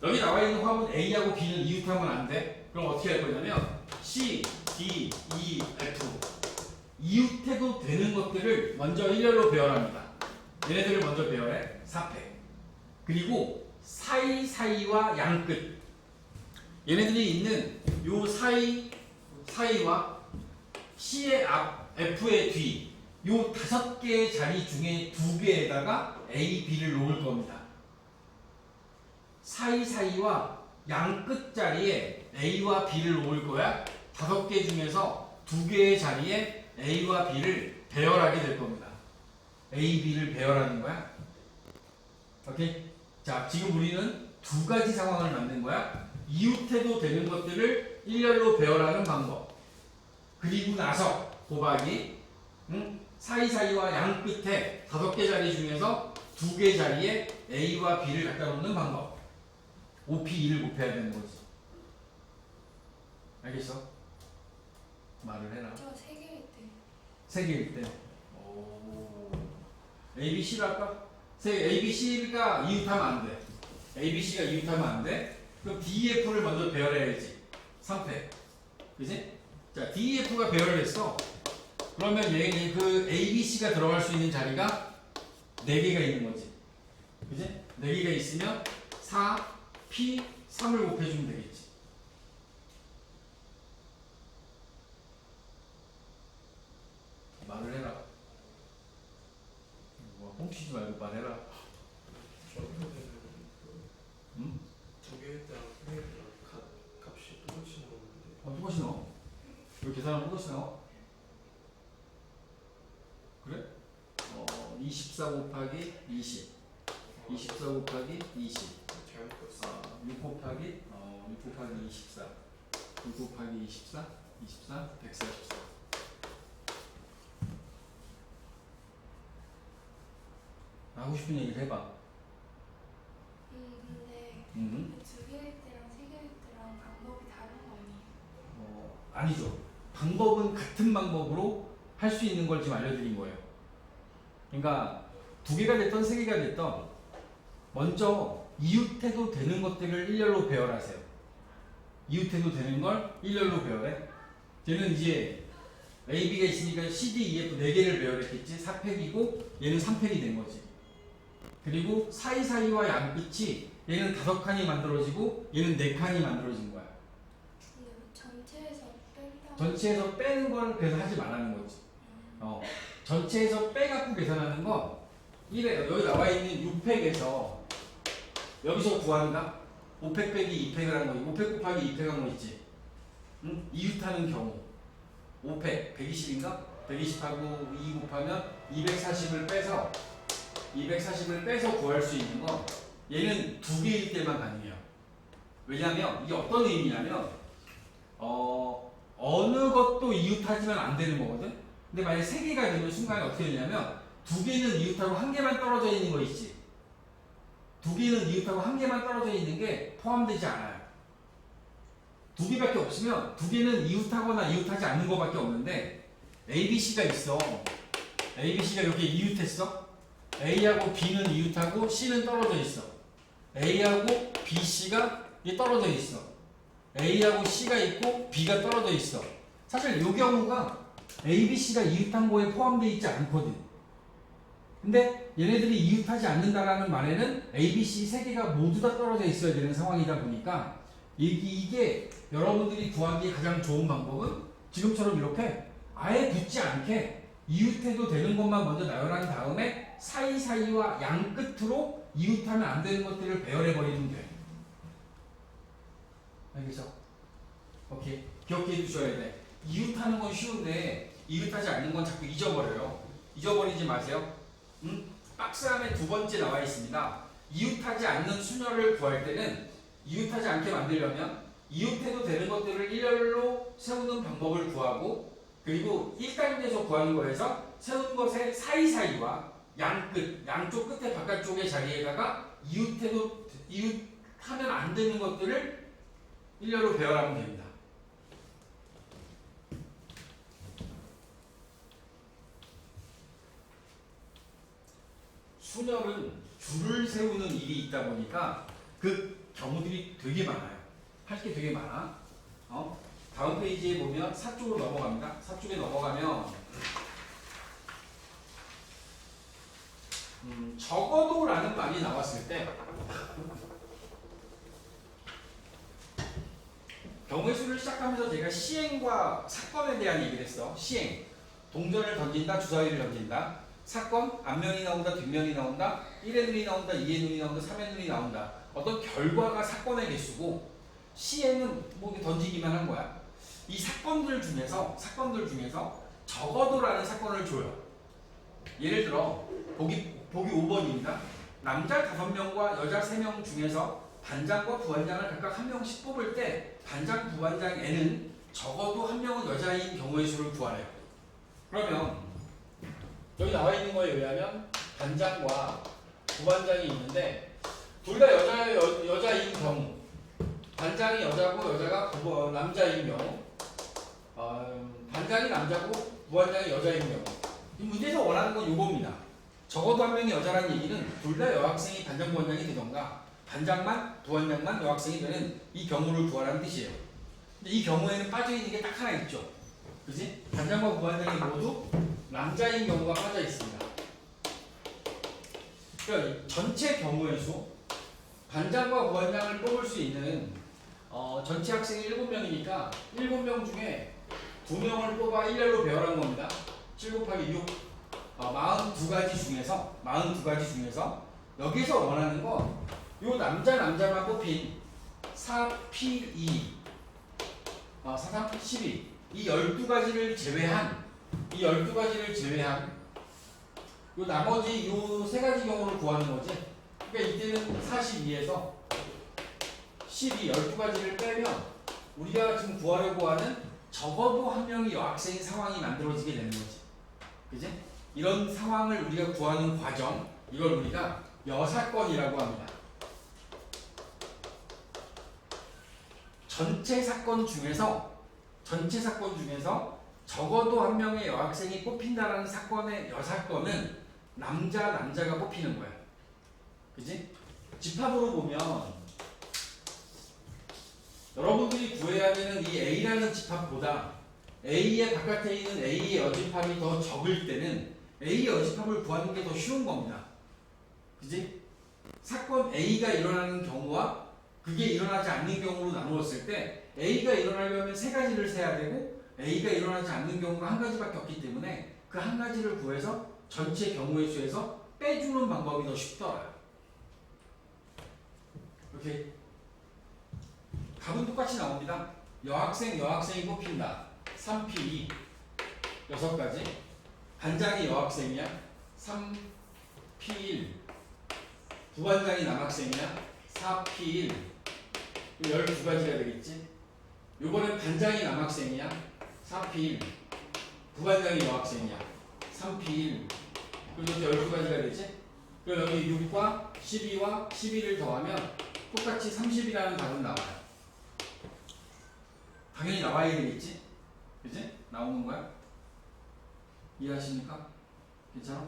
여기 나와 있는 화분 A하고 B는 이웃하면 안 돼. 그럼 어떻게 할 거냐면 C, D, E, F 이웃해도 되는 것들을 먼저 일렬로 배열합니다. 얘네들을 먼저 배열해. 4팩. 그리고 사이와 양끝 얘네들이 있는 요 사이와 C의 앞, F의 뒤 요 5개의 자리 중에 2개에다가 A, B를 놓을 겁니다. 사이와 양끝 자리에 A와 B를 놓을 거야. 5개 중에서 2개의 자리에 A와 B를 배열하게 될 겁니다. A, B를 배열하는 거야. 오케이? 자, 지금 우리는 2가지 상황을 만든 거야. 이웃해도 되는 것들을 일렬로 배열하는 방법. 그리고 나서 곱하기 사이와 양 끝에 5개 자리 중에서 2개 자리에 A와 B를 갖다 놓는 방법. 5P2를 곱해야 되는 거지. 알겠어? 말을 해라. 저 3개일 때. 3개일 때. 오. A, B, C를 할까? A, B, C가 이웃하면 안 돼. A, B, C가 이웃하면 안 돼. 그럼 D, F를 먼저 배열해야지. 3팩. 그지? 자, D, F가 배열됐어. 그러면 얘 그 A, B, C가 들어갈 수 있는 자리가 4개가 있는 거지. 그지? 4개가 있으면 4, P, 3을 곱해주면 되겠지. 말을 해라. 뻥치지 말고 말해라. 응? 2개일 때랑 3개일 때랑 값이 똑같이 나오는데 똑같이 넣어. 여기 계산하면 똑같이 나와. 그래? 24 곱하기 20. 24 곱하기 20. 잘못 봤어. 6 곱하기 24. 6 곱하기 24. 144. 하고 싶은 얘기를 해봐. 근데 음. 2개일 때랑 3개일 때랑 방법이 다른 거 아니에요? 아니죠. 방법은 같은 방법으로 할 수 있는 걸 지금 알려드린 거예요. 그러니까 두 개가 됐던 세 개가 됐던 먼저 이웃해도 되는 것들을 일렬로 배열하세요. 이웃해도 되는 걸 일렬로 배열해. 얘는 이제 A, B가 있으니까 C, D, E, F 4개를 배열했겠지. 4팩이고 얘는 3팩이 된 거지. 그리고 사이사이와 양끝이 얘는 5칸이 만들어지고 얘는 4칸이 만들어진 거야. 근데 전체에서 뺀다. 전체에서 빼는 걸 그래서 하지 말라는 거지. 전체에서 빼갖고 계산하는 건 이래. 여기 나와 있는 6팩에서 여기서 구한다. 5팩 빼기 2팩을 한 거지. 5팩 곱하기 2팩 한 거 있지. 응? 이웃하는 경우 5팩 120인가? 120하고 2 곱하면 240을 빼서 240을 빼서 구할 수 있는 건 얘는 2개일 때만 가능해요. 왜냐하면 이게 어떤 의미냐면 어느 것도 이웃하지만 안 되는 거거든. 근데 만약 3개가 되는 순간에 어떻게 되냐면 2개는 이웃하고 1개만 떨어져 있는 거 있지. 2개는 이웃하고 1개만 떨어져 있는 게 포함되지 않아요. 2개밖에 없으면 2개는 이웃하거나 이웃하지 않는 거밖에 없는데 A, B, C가 있어. A, B, C가 이렇게 이웃했어. A하고 B는 이웃하고 C는 떨어져 있어. A하고 B, C가 떨어져 있어. A하고 C가 있고 B가 떨어져 있어. 사실 이 경우가 A, B, C가 이웃한 거에 포함되어 있지 않거든. 근데 얘네들이 이웃하지 않는다라는 말에는 A, B, C 3개가 모두 다 떨어져 있어야 되는 상황이다 보니까 이게 여러분들이 구하기에 가장 좋은 방법은 지금처럼 이렇게 아예 붙지 않게 이웃해도 되는 것만 먼저 나열한 다음에 사이사이와 양 끝으로 이웃하면 안 되는 것들을 배열해 버리면 돼. 알겠어? 오케이. 기억해 두셔야 돼. 이웃하는 건 쉬운데 이웃하지 않는 건 자꾸 잊어버려요. 잊어버리지 마세요. 박스 안에 2번째 나와 있습니다. 이웃하지 않는 수녀를 구할 때는 이웃하지 않게 만들려면 이웃해도 되는 것들을 일렬로 세우는 방법을 구하고 그리고 1단계에서 구하는 거에서 세운 것의 사이사이와 양쪽 끝에 바깥쪽의 자리에다가 이웃하면 안 되는 것들을 일렬로 배열하면 됩니다. 수녀는 줄을 세우는 일이 있다 보니까 그 경우들이 되게 많아요. 할 게 되게 많아. 다음 페이지에 보면 4쪽으로 넘어갑니다. 4쪽에 넘어가면 적어도 라는 말이 나왔을 때 경우의 수를 시작하면서 제가 시행과 사건에 대한 얘기를 했어. 시행, 동전을 던진다, 주사위를 던진다. 사건, 앞면이 나온다, 뒷면이 나온다, 1의 눈이 나온다, 2의 눈이 나온다, 3의 눈이 나온다. 어떤 결과가 사건의 개수고 시행은 뭐 던지기만 한 거야. 이 사건들 중에서 적어도라는 사건을 줘요. 예를 들어 보기 5번입니다. 남자 5명과 여자 3명 중에서 반장과 부반장을 각각 1명씩 뽑을 때 반장, 부반장 N은 적어도 1명은 여자인 경우의 수를 구하래요. 그러면 여기 나와 있는 거에 의하면 반장과 부반장이 있는데 둘 다 여자인 경우, 반장이 여자고 여자가 남자인 경우, 반장이 남자고 부반장이 여자인 경우. 이 문제에서 원하는 건 이겁니다. 적어도 1명이 여자라는 얘기는 둘 다 여학생이 반장, 부반장이 되던가 반장만, 부반장만 여학생이 되는 이 경우를 구하라는 뜻이에요. 근데 이 경우에는 빠져있는 게 딱 하나 있죠. 그지? 반장과 부반장이 모두 남자인 경우가 빠져 있습니다. 그러니까 전체 경우의 수, 반장과 부반장을 뽑을 수 있는 전체 학생이 7명이니까 7명 중에 2명을 뽑아 일렬로 배열한 겁니다. 7 곱하기 6, 42가지 중에서 여기서 원하는 건 요 남자만 뽑힌 4P2, 4,3, 12, 이 12가지를 제외한 요 나머지 요 3가지 경우를 구하는 거지. 그러니까 이때는 42에서 12, 12가지를 빼면 우리가 지금 구하려고 하는 적어도 1명이 여학생인 상황이 만들어지게 되는 거지. 그지? 이런 상황을 우리가 구하는 과정, 이걸 우리가 여사건이라고 합니다. 전체 사건 중에서 적어도 한 명의 여학생이 뽑힌다라는 사건의 여사건은 남자가 뽑히는 거야. 그지? 집합으로 보면 여러분들이 구해야 되는 이 A라는 집합보다 A의 바깥에 있는 A의 여집합이 더 적을 때는 A의 여집합을 구하는 게 더 쉬운 겁니다. 그지? 사건 A가 일어나는 경우와 그게 일어나지 않는 경우로 나누었을 때 A가 일어나려면 세 가지를 세야 되고 A가 일어나지 않는 경우가 한 가지밖에 없기 때문에 그 한 가지를 구해서 전체 경우의 수에서 빼주는 방법이 더 쉽더라. 오케이. 답은 똑같이 나옵니다. 여학생이 뽑힌다. 3P2 6가지. 반장이 여학생이야. 3P1 부반장이 남학생이야. 4P1 12가지가 되겠지. 요번엔 반장이 남학생이야. 4P1 부반장이 여학생이야. 3P1 그리고 12가지가 되지. 그럼 여기 6과 12와 12를 더하면 똑같이 30이라는 답은 나와요. 당연히 나와야 되겠지? 그지? 나오는 거야? 이해하십니까? 괜찮아?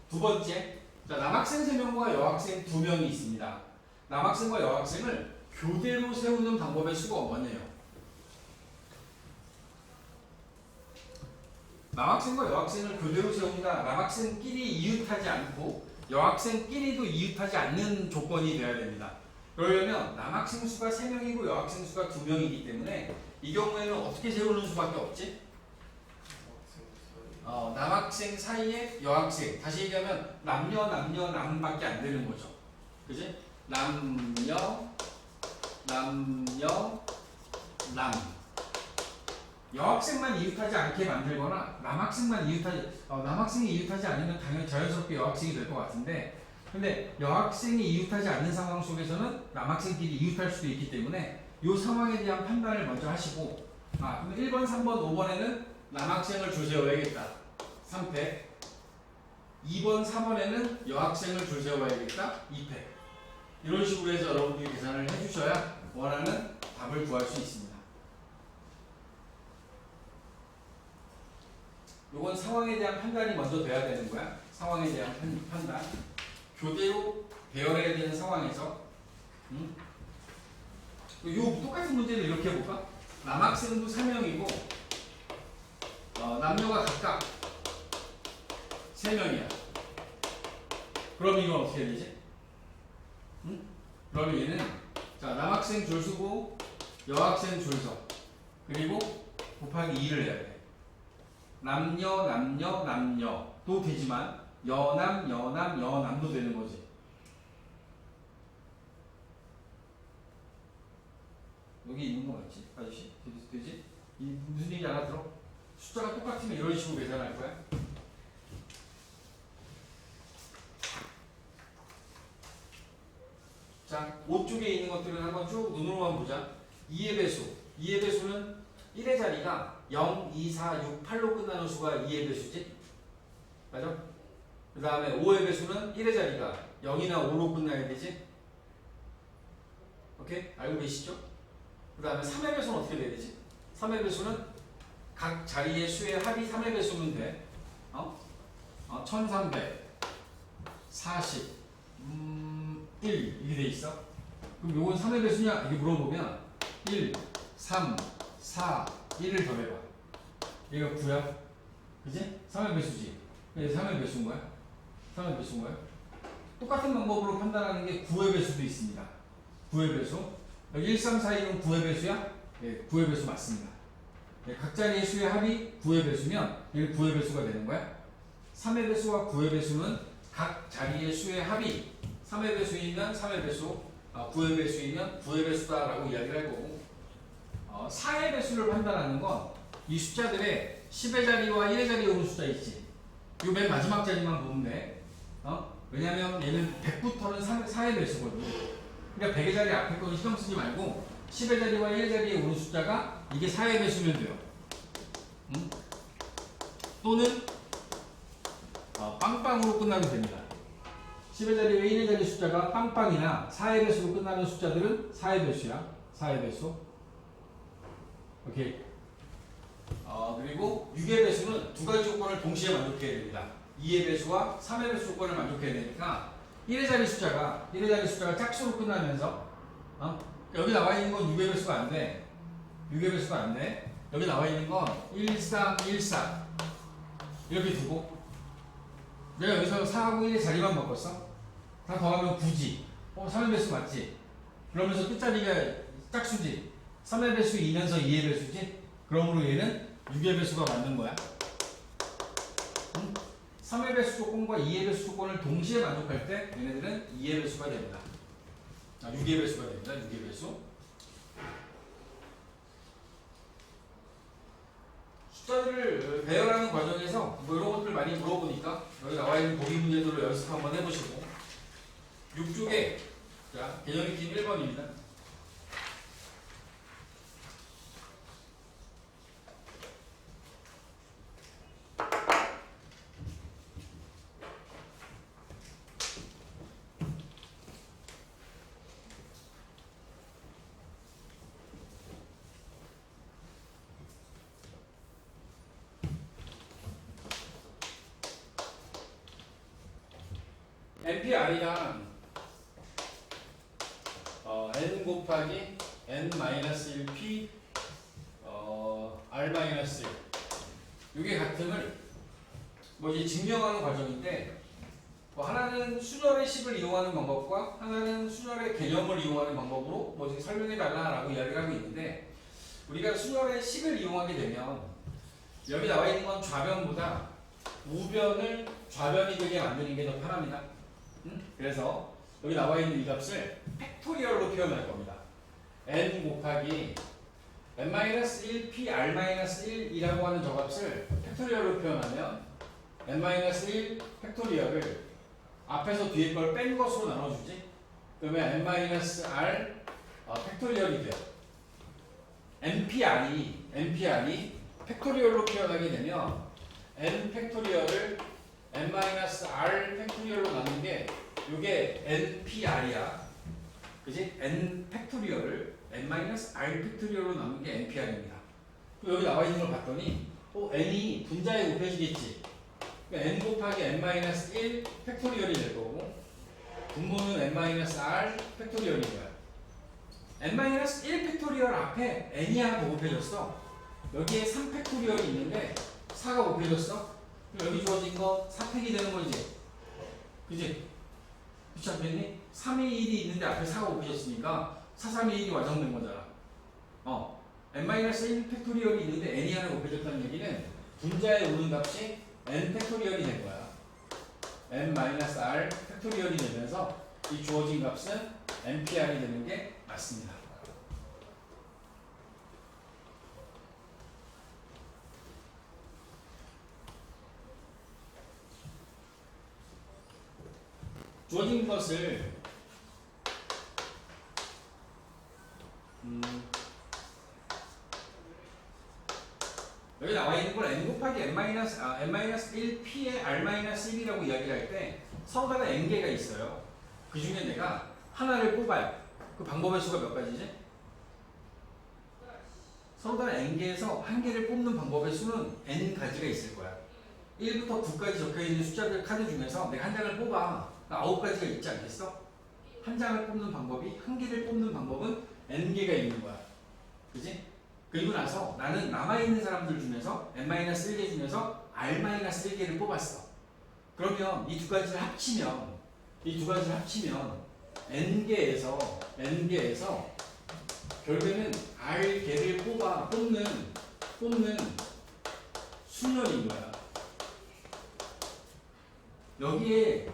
두 번째, 자, 남학생 3명과 여학생 2명이 있습니다. 남학생과 여학생을 교대로 세우는 방법의 수가 원해요. 남학생과 여학생을 교대로 세운다. 남학생끼리 이웃하지 않고 여학생끼리도 이웃하지 않는 조건이 되어야 됩니다. 그러려면 남학생 수가 3명이고 여학생 수가 2명이기 때문에 이 경우에는 어떻게 세우는 수밖에 없지? 남학생 사이에 여학생. 다시 얘기하면 남밖에 안 되는 거죠. 그지? 남녀, 남. 여학생만 이웃하지 않게 만들거나 남학생이 이웃하지 않으면 당연히 자연스럽게 여학생이 될 것 같은데 근데 여학생이 이웃하지 않는 상황 속에서는 남학생끼리 이웃할 수도 있기 때문에 이 상황에 대한 판단을 먼저 하시고 그럼 1번, 3번, 5번에는 남학생을 줄 세워야겠다. 3패 2번, 4번에는 여학생을 줄 세워야겠다. 2패 이런 식으로 해서 여러분들이 계산을 해주셔야 원하는 답을 구할 수 있습니다. 이건 상황에 대한 판단이 먼저 돼야 되는 거야. 상황에 대한 판단. 교대로 배열해야 되는 상황에서 요 똑같은 문제를 이렇게 해볼까? 남학생도 3명이고 남녀가 각각 3명이야. 그럼 이건 어떻게 되지? 그럼 얘는 자 남학생 줄 서고 여학생 줄 서. 그리고 곱하기 2를 해야 돼. 남녀도 되지만 여남도 되는 거지. 여기 있는 거 맞지? 아저씨? 되지? 무슨 얘기인지 알아들어? 숫자가 똑같으면 이런 식으로 계산할 거야. 자, 5쪽에 있는 것들은 한번 쭉 눈으로만 보자. 2의 배수. 2의 배수는 1의 자리가 0, 2, 4, 6, 8로 끝나는 수가 2의 배수지? 맞아? 그 다음에 5의 배수는 1의 자리가 0이나 5로 끝나야 되지? 오케이? 알고 계시죠? 그 다음에 3의 배수는 어떻게 돼야 되지? 3의 배수는 각 자리의 수의 합이 3의 배수면 돼. 1300, 40, 1 이게 돼 있어. 그럼 요건 3의 배수냐? 이렇게 물어보면 1, 3, 4, 1을 더해봐. 얘가 9야. 그지? 3의 배수지. 그래서 3의 배수인 거야. 3의 배수인 거야. 똑같은 방법으로 판단하는 게 9의 배수도 있습니다. 9의 배수. 여기 1, 3, 4, 1은 9의 배수야? 네, 9의 배수 맞습니다. 네, 각 자리의 수의 합이 9의 배수면 이게 9의 배수가 되는 거야. 3의 배수와 9의 배수는 각 자리의 수의 합이 3의 배수이면 3의 배수, 9의 배수이면 9의 배수다라고 이야기를 할 거고 4의 배수를 판단하는 건 이 숫자들의 10의 자리와 1의 자리에 오는 숫자 있지. 이 맨 마지막 자리만 보면 돼. 왜냐면 얘는 100부터는 4의 배수거든. 그러니까 100의 자리 앞에 거는 신경 쓰지 말고 10의 자리와 1의 자리에 오는 숫자가 이게 4의 배수면 돼요. 또는 빵빵으로 끝나면 됩니다. 10의 자리와 1의 자리 숫자가 빵빵이나 4의 배수로 끝나는 숫자들은 4의 배수야. 4의 배수. 오케이. 그리고 6의 배수는 두 가지 조건을 동시에 만족해야 됩니다. 2의 배수와 3의 배수 조건을 만족해야 되니까 1의 자리 숫자가 짝수로 끝나면서 여기 나와 있는 건 6의 배수가 안 돼. 6의 배수가 안 돼. 여기 나와 있는 건 1, 3, 1, 4 이렇게 두고 내가 여기서 4하고 1의 자리만 바꿨어. 다 더하면 9지. 3의 배수 맞지? 그러면서 끝자리가 짝수지. 3의 배수 2면서 2의 배수지? 그러므로 얘는 6의 배수가 맞는 거야. 3의 배수 조건과 2의 배수 조건을 동시에 만족할 때 얘네들은 2의 배수가 됩니다. 6의 배수가 됩니다. 6의 배수. 숫자들을 배열하는 과정에서 뭐 이런 것들 많이 물어보니까 여기 나와 있는 보기 문제들을 연습 한번 해보시고 6쪽에 자 개념 익힘 1번입니다. NPR이란 n 곱하기 n-1p r-1 이게 같음을 뭐 이제 증명하는 과정인데 뭐 하나는 순열의 식을 이용하는 방법과 하나는 순열의 개념을 이용하는 방법으로 뭐 이제 설명해 달라라고 이야기를 하고 있는데 우리가 순열의 식을 이용하게 되면 여기 나와 있는 건 좌변보다 우변을 좌변이 되게 만드는 게 더 편합니다. 그래서 여기 나와 있는 이 값을 팩토리얼로 표현할 겁니다. n 곱하기 n-1p r-1이라고 하는 저 값을 팩토리얼로 표현하면 n-1 팩토리얼을 앞에서 뒤에 걸 뺀 것으로 나눠주지. 그러면 n-r 팩토리얼이 돼요. npr이 팩토리얼로 표현하게 되면 n 팩토리얼을 n-r 팩토리얼로 나눈 게 이게 npr이야. 그지? n 팩토리얼을 n-r 팩토리얼로 나눈 게 npr입니다. 여기 나와 있는 걸 봤더니 n이 분자에 곱해지겠지. 그러니까 n 곱하기 n-1 팩토리얼이 될 거고 분모는 n-r 팩토리얼인 거야. n-1 팩토리얼 앞에 n이 하나 더 곱해졌어. 여기에 3 팩토리얼이 있는데 4가 곱해졌어. 여기 주어진 거 4팩이 되는 거지. 그지? 그렇지 않겠니? 3이 1이 있는데 앞에 4가 곱해졌으니까 4, 3, 2, 1이 완성된 거잖아. n-1 팩토리얼이 있는데 n이 하나 곱해졌다는 얘기는 분자에 오는 값이 n 팩토리얼이 된 거야. n-r 팩토리얼이 되면서 이 주어진 값은 npr이 되는 게 맞습니다. 주어진 것을 여기 나와 있는 걸 n 곱하기 n-1p의 r-1이라고 이야기를 할 때 서로 다가 n개가 있어요. 그 중에 내가 하나를 뽑아요. 그 방법의 수가 몇 가지지? 서로 다가 n개에서 한 개를 뽑는 방법의 수는 n가지가 있을 거야. 1부터 9까지 적혀있는 숫자들 카드 중에서 내가 한 장을 뽑아. 9가지가 있지 않겠어? 한 장을 뽑는 방법이, 한 개를 뽑는 방법은 n개가 있는 거야. 그지? 그리고 나서 나는 남아있는 사람들 중에서 n-1개 중에서 r-1개를 뽑았어. 그러면 이 두 가지를 합치면 n개에서 결국에는 r개를 뽑는 수열인 거야. 여기에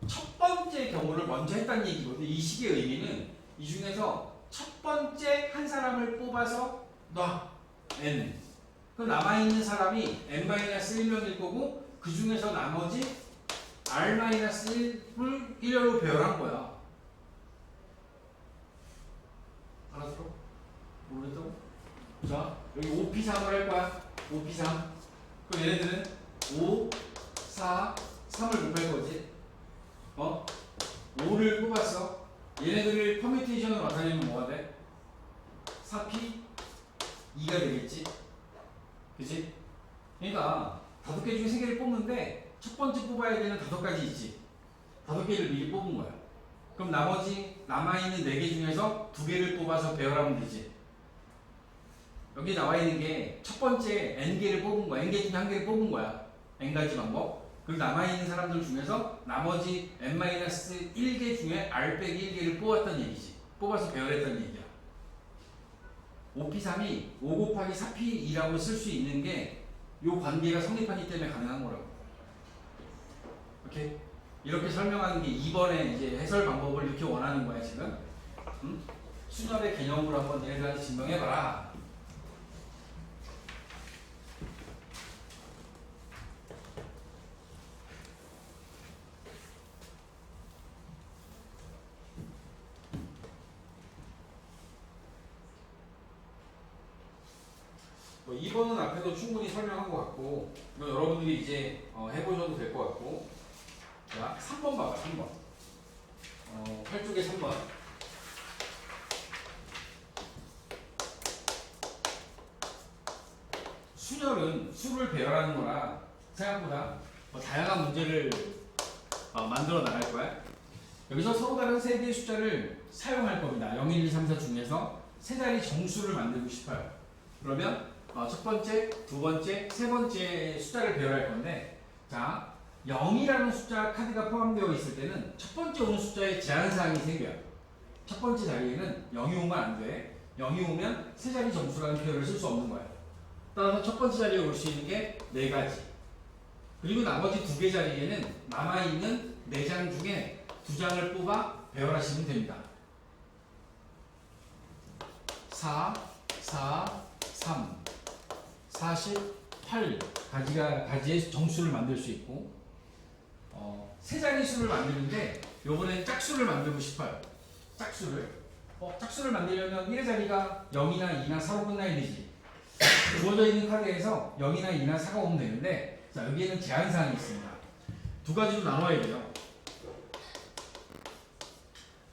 첫 번째 경우를 먼저 했다는 얘기거든. 이 식의 의미는 이 중에서 첫 번째 한 사람을 뽑아서 놔. n. 그럼 남아있는 사람이 n-1명일 거고 그 중에서 나머지 r-1을 일렬로 배열한 거야. 알았어? 모르겠다고? 자, 여기 5p3을 할 거야. 5p3. 그럼 얘네들은 5, 4, 3을 곱할 거지. 5를 뽑았어. 얘네들을 그치? 그러니까 5개 중에 3개를 뽑는데 첫 번째 뽑아야 되는 5가지 있지. 5개를 미리 뽑은 거야. 그럼 나머지 남아있는 4개 중에서 2개를 뽑아서 배열하면 되지. 여기 나와 있는 게 첫 번째 n개를 뽑은 거야. n개 중에 1개를 뽑은 거야. n가지 방법. 그리고 남아있는 사람들 중에서 나머지 n-1개 중에 r-1개를 뽑았던 얘기지. 뽑아서 배열했던 얘기야. 5p3이 5 곱하기 4p2라고 쓸 수 있는 게 이 관계가 성립하기 때문에 가능한 거라고. 오케이? 이렇게 설명하는 게 2번에 이제 해설 방법을 이렇게 원하는 거야, 지금. 응? 순열의 개념으로 한번 얘네들한테 증명해봐라. 뭐 2번은 앞에서 충분히 설명한 것 같고, 이건 여러분들이 이제 해보셔도 될 것 같고. 자, 3번 봐봐, 3번. 8쪽에 3번. 순열은 수를 배열하는 거라 생각보다 다양한 문제를 만들어 나갈 거야. 여기서 서로 다른 3개의 숫자를 사용할 겁니다. 0, 1, 2, 3, 4 중에서 세 자리 정수를 만들고 싶어요. 그러면 첫 번째, 두 번째, 세 번째 숫자를 배열할 건데, 자, 0이라는 숫자 카드가 포함되어 있을 때는 첫 번째 오는 숫자에 제한사항이 생겨요. 첫 번째 자리에는 0이 오면 안 돼. 0이 오면 세 자리 정수라는 표현을 쓸 수 없는 거야. 따라서 첫 번째 자리에 올 수 있는 게 4가지. 그리고 나머지 2개 자리에는 남아있는 4장 중에 2장을 뽑아 배열하시면 됩니다. 4, 4, 3, 48가지의 정수를 만들 수 있고, 세 자리 수를 만드는데 요번엔 짝수를 만들고 싶어요. 짝수를 만들려면 1의 자리가 0이나 2나 4로 끝나야 되지. 주어져 있는 카드에서 0이나 2나 4가 오면 되는데, 자, 여기에는 제한사항이 있습니다. 2가지로 나눠야 돼요.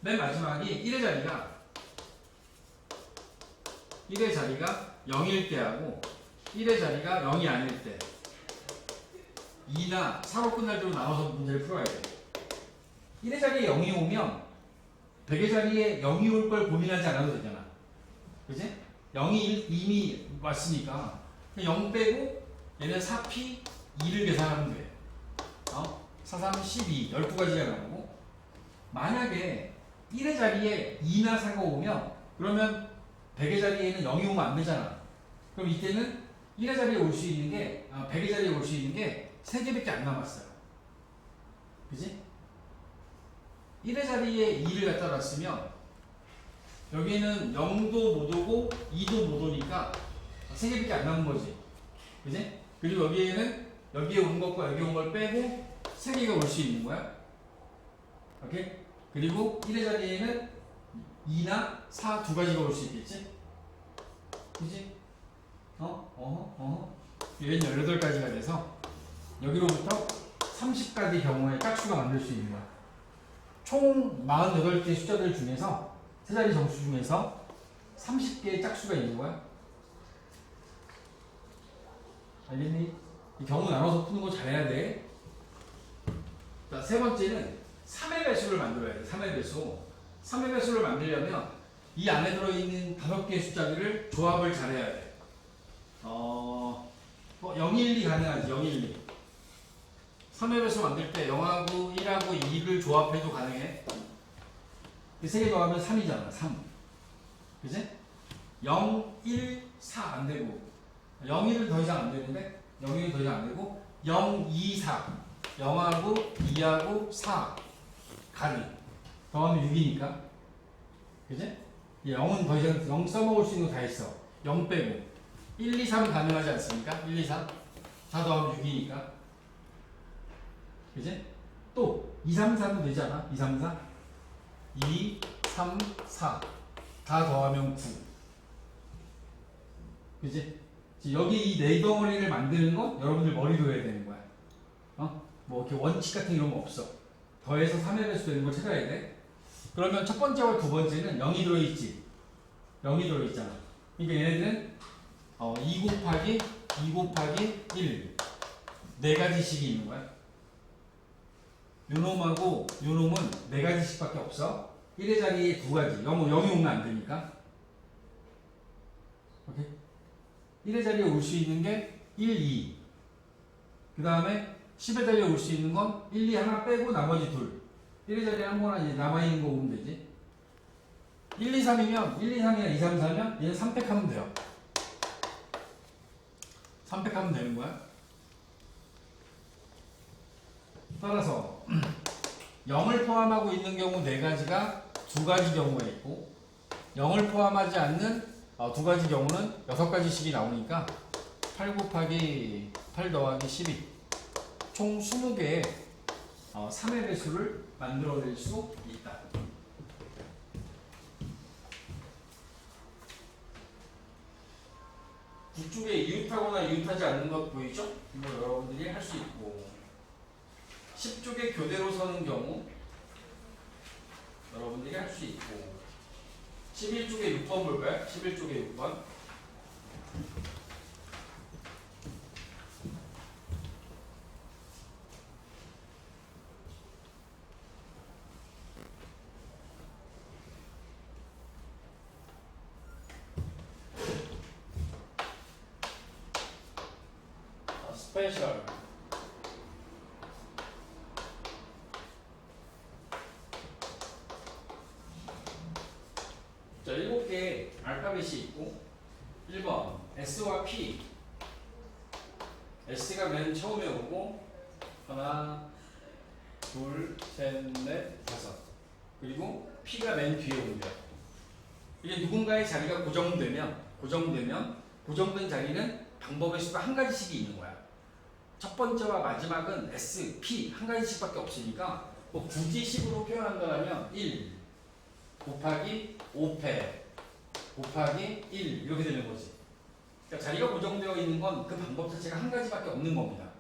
맨 마지막이 1의 자리가 0일 때하고 1의 자리가 0이 아닐 때 2나 4로 끝날 때로 나눠서 문제를 풀어야 돼. 1의 자리에 0이 오면 100의 자리에 0이 올 걸 고민하지 않아도 되잖아. 그치? 0이 이미 왔으니까 0 빼고 얘는 4p 2를 계산하면 돼. 4, 3, 12, 12가지가 나오고, 만약에 1의 자리에 2나 4가 오면 그러면 100의 자리에는 0이 오면 안 되잖아. 그럼 이때는 1의 자리에 올 수 있는 게 100의 자리에 올 수 있는 게 3개밖에 안 남았어요. 그치? 1의 자리에 2를 갖다 놨으면 여기에는 0도 못 오고 2도 못 오니까 3개밖에 안 남은 거지. 그치? 그리고 여기에 온 것과 여기 온 걸 빼고 3개가 올 수 있는 거야. 오케이? 그리고 1의 자리에는 2나 4 2가지가 올 수 있겠지? 그치? 얘는 18가지가 돼서 여기로부터 30가지 경우에 짝수가 만들 수 있는 거야. 총 48개의 숫자들 중에서 세 자리 정수 중에서 30개의 짝수가 있는 거야. 알겠니? 이 경우 나눠서 푸는 거 잘해야 돼. 자, 세 번째는 3의 배수를 만들어야 돼. 3의 배수. 3의 배수를 만들려면 이 안에 들어있는 5개의 숫자들을 조합을 잘해야 돼. 0, 1, 2 가능하지. 0, 1, 2. 3의 배수 만들 때 0하고 1하고 2를 조합해도 가능해. 이 3개 더하면 3이잖아. 3. 그치? 0, 1, 4 안 되고, 0, 1은 더 이상 안 되는데, 0, 1은 더 이상 안 되고, 0, 2, 4. 0하고 2하고 4. 가능. 더하면 6이니까. 그치? 0은 더 이상 0 써먹을 수 있는 거 다 했어. 0 빼고. 1, 2, 3 가능하지 않습니까? 1, 2, 3. 4 더하면 6이니까. 그치? 또 2, 3, 4도 되잖아. 2, 3, 4. 2, 3, 4. 다 더하면 9. 그치? 여기 이 네 덩어리를 만드는 건 여러분들 머리로 해야 되는 거야. 뭐 이렇게 원칙 같은 이런 거 없어. 더해서 3의 배수 되는 걸 찾아야 돼. 그러면 첫 번째와 두 번째는 0이 들어있지. 0이 들어있잖아. 그러니까 얘네들은 2 곱하기 2 곱하기 1. 네 가지씩이 있는 거야. 요놈하고 요놈은 네 가지씩밖에 없어. 1의 자리에 두 가지. 0이 오면 안 되니까. 오케이? 1의 자리에 올 수 있는 게 1, 2. 그 다음에 10의 자리에 올 수 있는 건 1, 2 하나 빼고 나머지 둘. 1의 자리에 한 거나 이제 남아있는 거 오면 되지. 1, 2, 3이면 1, 2, 3이나 2, 3, 4면 얘는 3팩 하면 돼요. 3팩 하면 되는 거야. 따라서 0을 포함하고 있는 경우 네 가지가 두 가지 경우가 있고 0을 포함하지 않는 두 가지 경우는 6가지씩이 나오니까 8 곱하기 8 더하기 12 총 20개의 3의 배수를 만들어낼 수 있다. 북쪽에 이웃하거나 이웃하지 않는 것 보이죠? 이거 여러분들이 할 수 있고 10쪽에 교대로 서는 경우 여러분들이 할 수 있고 11쪽에 6번 볼까요? 11쪽에 6번 스페셜 자, 7개 알파벳이 있고 1번 S와 P S가 맨 처음에 오고 하나 둘 셋 넷 다섯 그리고 P가 맨 뒤에 온대요. 이게 누군가의 자리가 고정되면 고정된 자리는 방법의 수가 한 가지씩이 있는 거야. 첫 번째와 마지막은 S, P 한 가지씩밖에 없으니까 뭐 굳이 식으로 표현한다면 1 곱하기 5패 곱하기 1 이렇게 되는 거지. 그러니까 자리가 고정되어 있는 건 그 방법 자체가 한 가지밖에 없는 겁니다.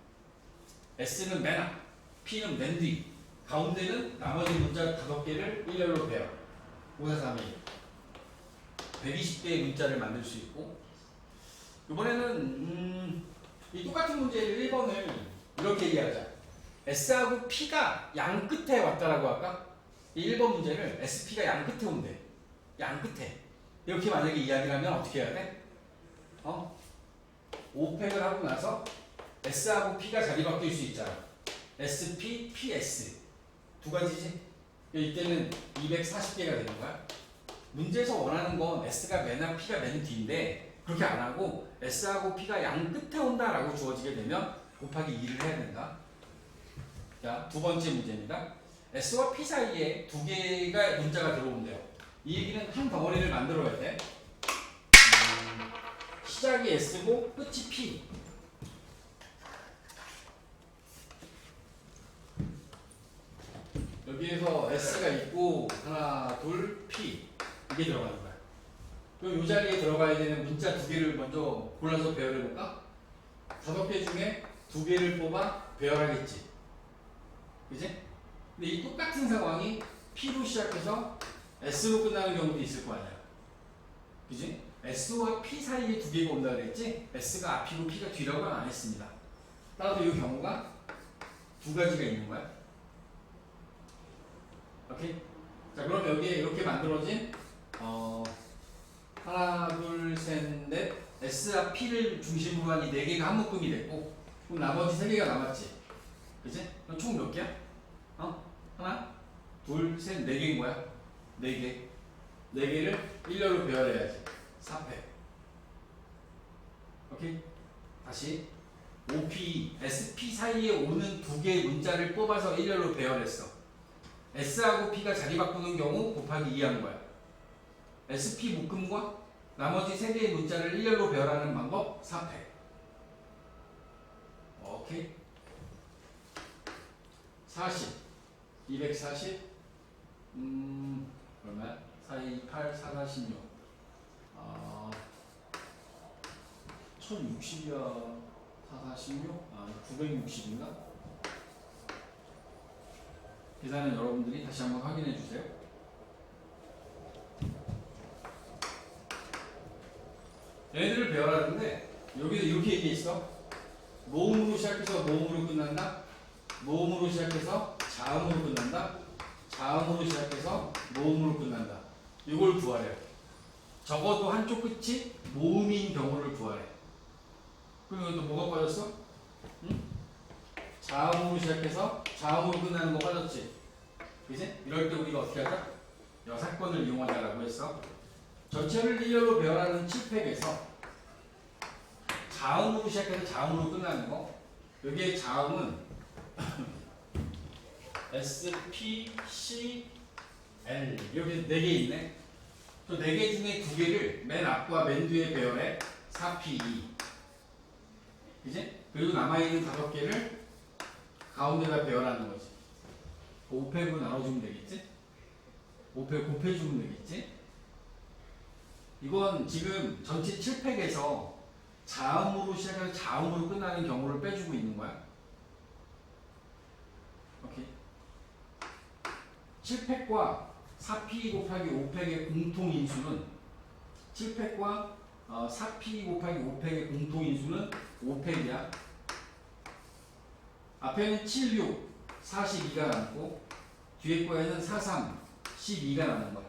S는 맨 앞, P는 맨 뒤, 가운데는 나머지 문자 5개를 일렬로 배워. 5, 4, 3, 2 120개의 문자를 만들 수 있고 이번에는 이 똑같은 문제를 1번을 이렇게 이해하자. S하고 P가 양 끝에 왔다라고 할까? 이 1번 문제를 SP가 양 끝에 온대. 양 끝에. 이렇게 만약에 이야기를 하면 어떻게 해야 돼? 5팩을 하고 나서 S하고 P가 자리 바뀔 수 있잖아. SP, PS. 두 가지지? 이때는 240개가 되는 거야. 문제에서 원하는 건 S가 맨 앞, P가 맨 뒤인데 그렇게 안 하고 S하고 P가 양 끝에 온다라고 주어지게 되면 곱하기 2를 해야 된다. 자, 두 번째 문제입니다. S와 P 사이에 두 개가 문자가 들어온대요. 이 얘기는 한 덩어리를 만들어야 돼. 시작이 S고 끝이 P. 여기에서 S가 있고 하나, 둘, P 이게 들어가는 거야. 그럼 이 자리에 들어가야 되는 문자 두 개를 먼저 골라서 배열해 볼까? 5개 중에 2개를 뽑아 배열하겠지. 그지? 근데 이 똑같은 상황이 P로 시작해서 S로 끝나는 경우도 있을 거 아니야. 그지? S와 P 사이에 2개가 온다 그랬지? S가 앞이고 P가 뒤라고는 안 했습니다. 따라서 이 경우가 두 가지가 있는 거야. 오케이? 자, 그럼 여기에 이렇게 만들어진 하나, 둘, 셋, 넷 S와 P를 중심으로 한 이 4개가 한 묶음이 됐고 그럼 나머지 3개가 남았지. 그지? 그럼 총 몇 개야? 하나, 둘, 셋, 4개인 거야. 4개. 4개를 일렬로 배열해야지. 4패. 오케이? 다시 OP, SP 사이에 오는 2개의 문자를 뽑아서 일렬로 배열했어. S하고 P가 자리 바꾸는 경우 곱하기 2 한 거야. SP 묶음과 나머지 3개의 문자를 일렬로 배열하는 방법 4패. 오케이? 40 240 얼마야? 4, 2, 8, 4, 4, 16 1060이야 4, 4, 16? 960인가? 계산은 여러분들이 다시 한번 확인해 주세요. 얘네들을 배열하는데 여기도 이렇게 얘기했어. 모음으로 시작해서 모음으로 끝난다. 모음으로 시작해서 자음으로 끝난다. 자음으로 시작해서 모음으로 끝난다. 이걸 구하래요. 적어도 한쪽 끝이 모음인 경우를 구하래. 그럼 이건 또 뭐가 빠졌어? 응? 자음으로 시작해서 자음으로 끝나는 거 빠졌지? 그지? 이럴 때 우리가 어떻게 하자? 여사건을 이용하자라고 했어. 전체를 일렬로 배열하는 7팩에서 자음으로 시작해서 자음으로 끝나는 거. 여기에 자음은 S, P, C, L 여기 4개 있네. 또 4개 중에 2개를 맨 앞과 맨 뒤에 배열해 4, P, 2 그지? 그리고 남아있는 5개를 가운데다 배열하는 거지. 5팩으로 나눠주면 되겠지? 5팩 곱해주면 되겠지? 이건 지금 전체 7팩에서 자음으로 시작해서 자음으로 끝나는 경우를 빼주고 있는 거야. 오케이. 7팩과 4P 곱하기 5팩의 공통인수는 7팩과 4P 곱하기 5팩의 공통인수는 5팩이야. 앞에는 7, 6, 42가 남고 뒤에 거에는 4, 3, 12가 남는 거야.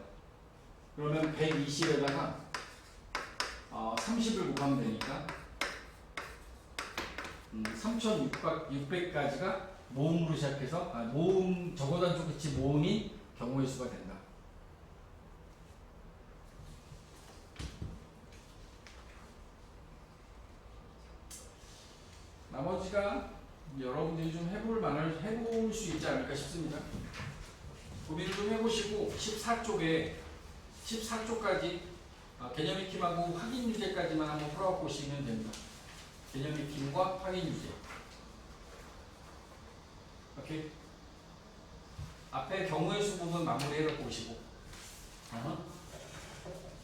그러면 120에다가 30을 곱하면 되니까 3600까지가 모음으로 시작해서 모음 적어도 한쪽 끝이 모음인 경우의 수가 된다. 나머지가 여러분들이 좀 해볼 수 있지 않을까 싶습니다. 고민을 좀 해보시고 14쪽까지 개념 익힘하고 확인 유제까지만 한번 풀어보시면 됩니다. 개념 익힘과 확인 유제. 오케이. 앞에 경우의 수 부분 마무리해 보시고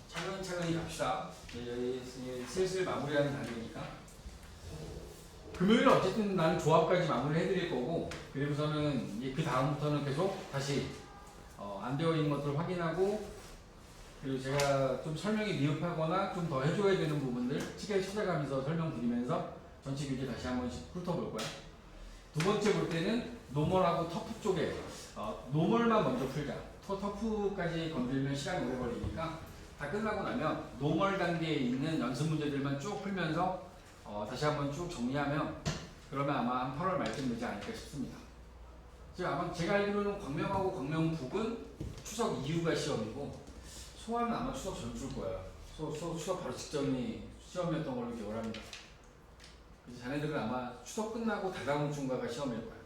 차근차근히 갑시다. 슬슬 마무리하는 단계니까. 금요일 어쨌든 나는 조합까지 마무리 해드릴 거고, 그리고서는 그 다음부터는 계속 다시 안 되어 있는 것들을 확인하고, 그리고 제가 좀 설명이 미흡하거나 좀 더 해줘야 되는 부분들 시계를 찾아가면서 설명드리면서 전체 교재 다시 한 번씩 훑어볼 거야. 두 번째 볼 때는 노멀하고 터프 쪽에 노멀만 먼저 풀자. 터프까지 건들면 시간이 오래 걸리니까 다 끝나고 나면 노멀 단계에 있는 연습 문제들만 쭉 풀면서 다시 한번 쭉 정리하면 그러면 아마 한 8월 말쯤 되지 않을까 싶습니다. 아마 제가 알기로는 광명하고 광명북은 추석 이후가 시험이고 소아는 아마 추석 전주일 거야. 추석 바로 직전이 시험이었던 걸로 기억을 합니다. 그래서 자네들은 아마 추석 끝나고 다다음 주인가가 시험일 거야.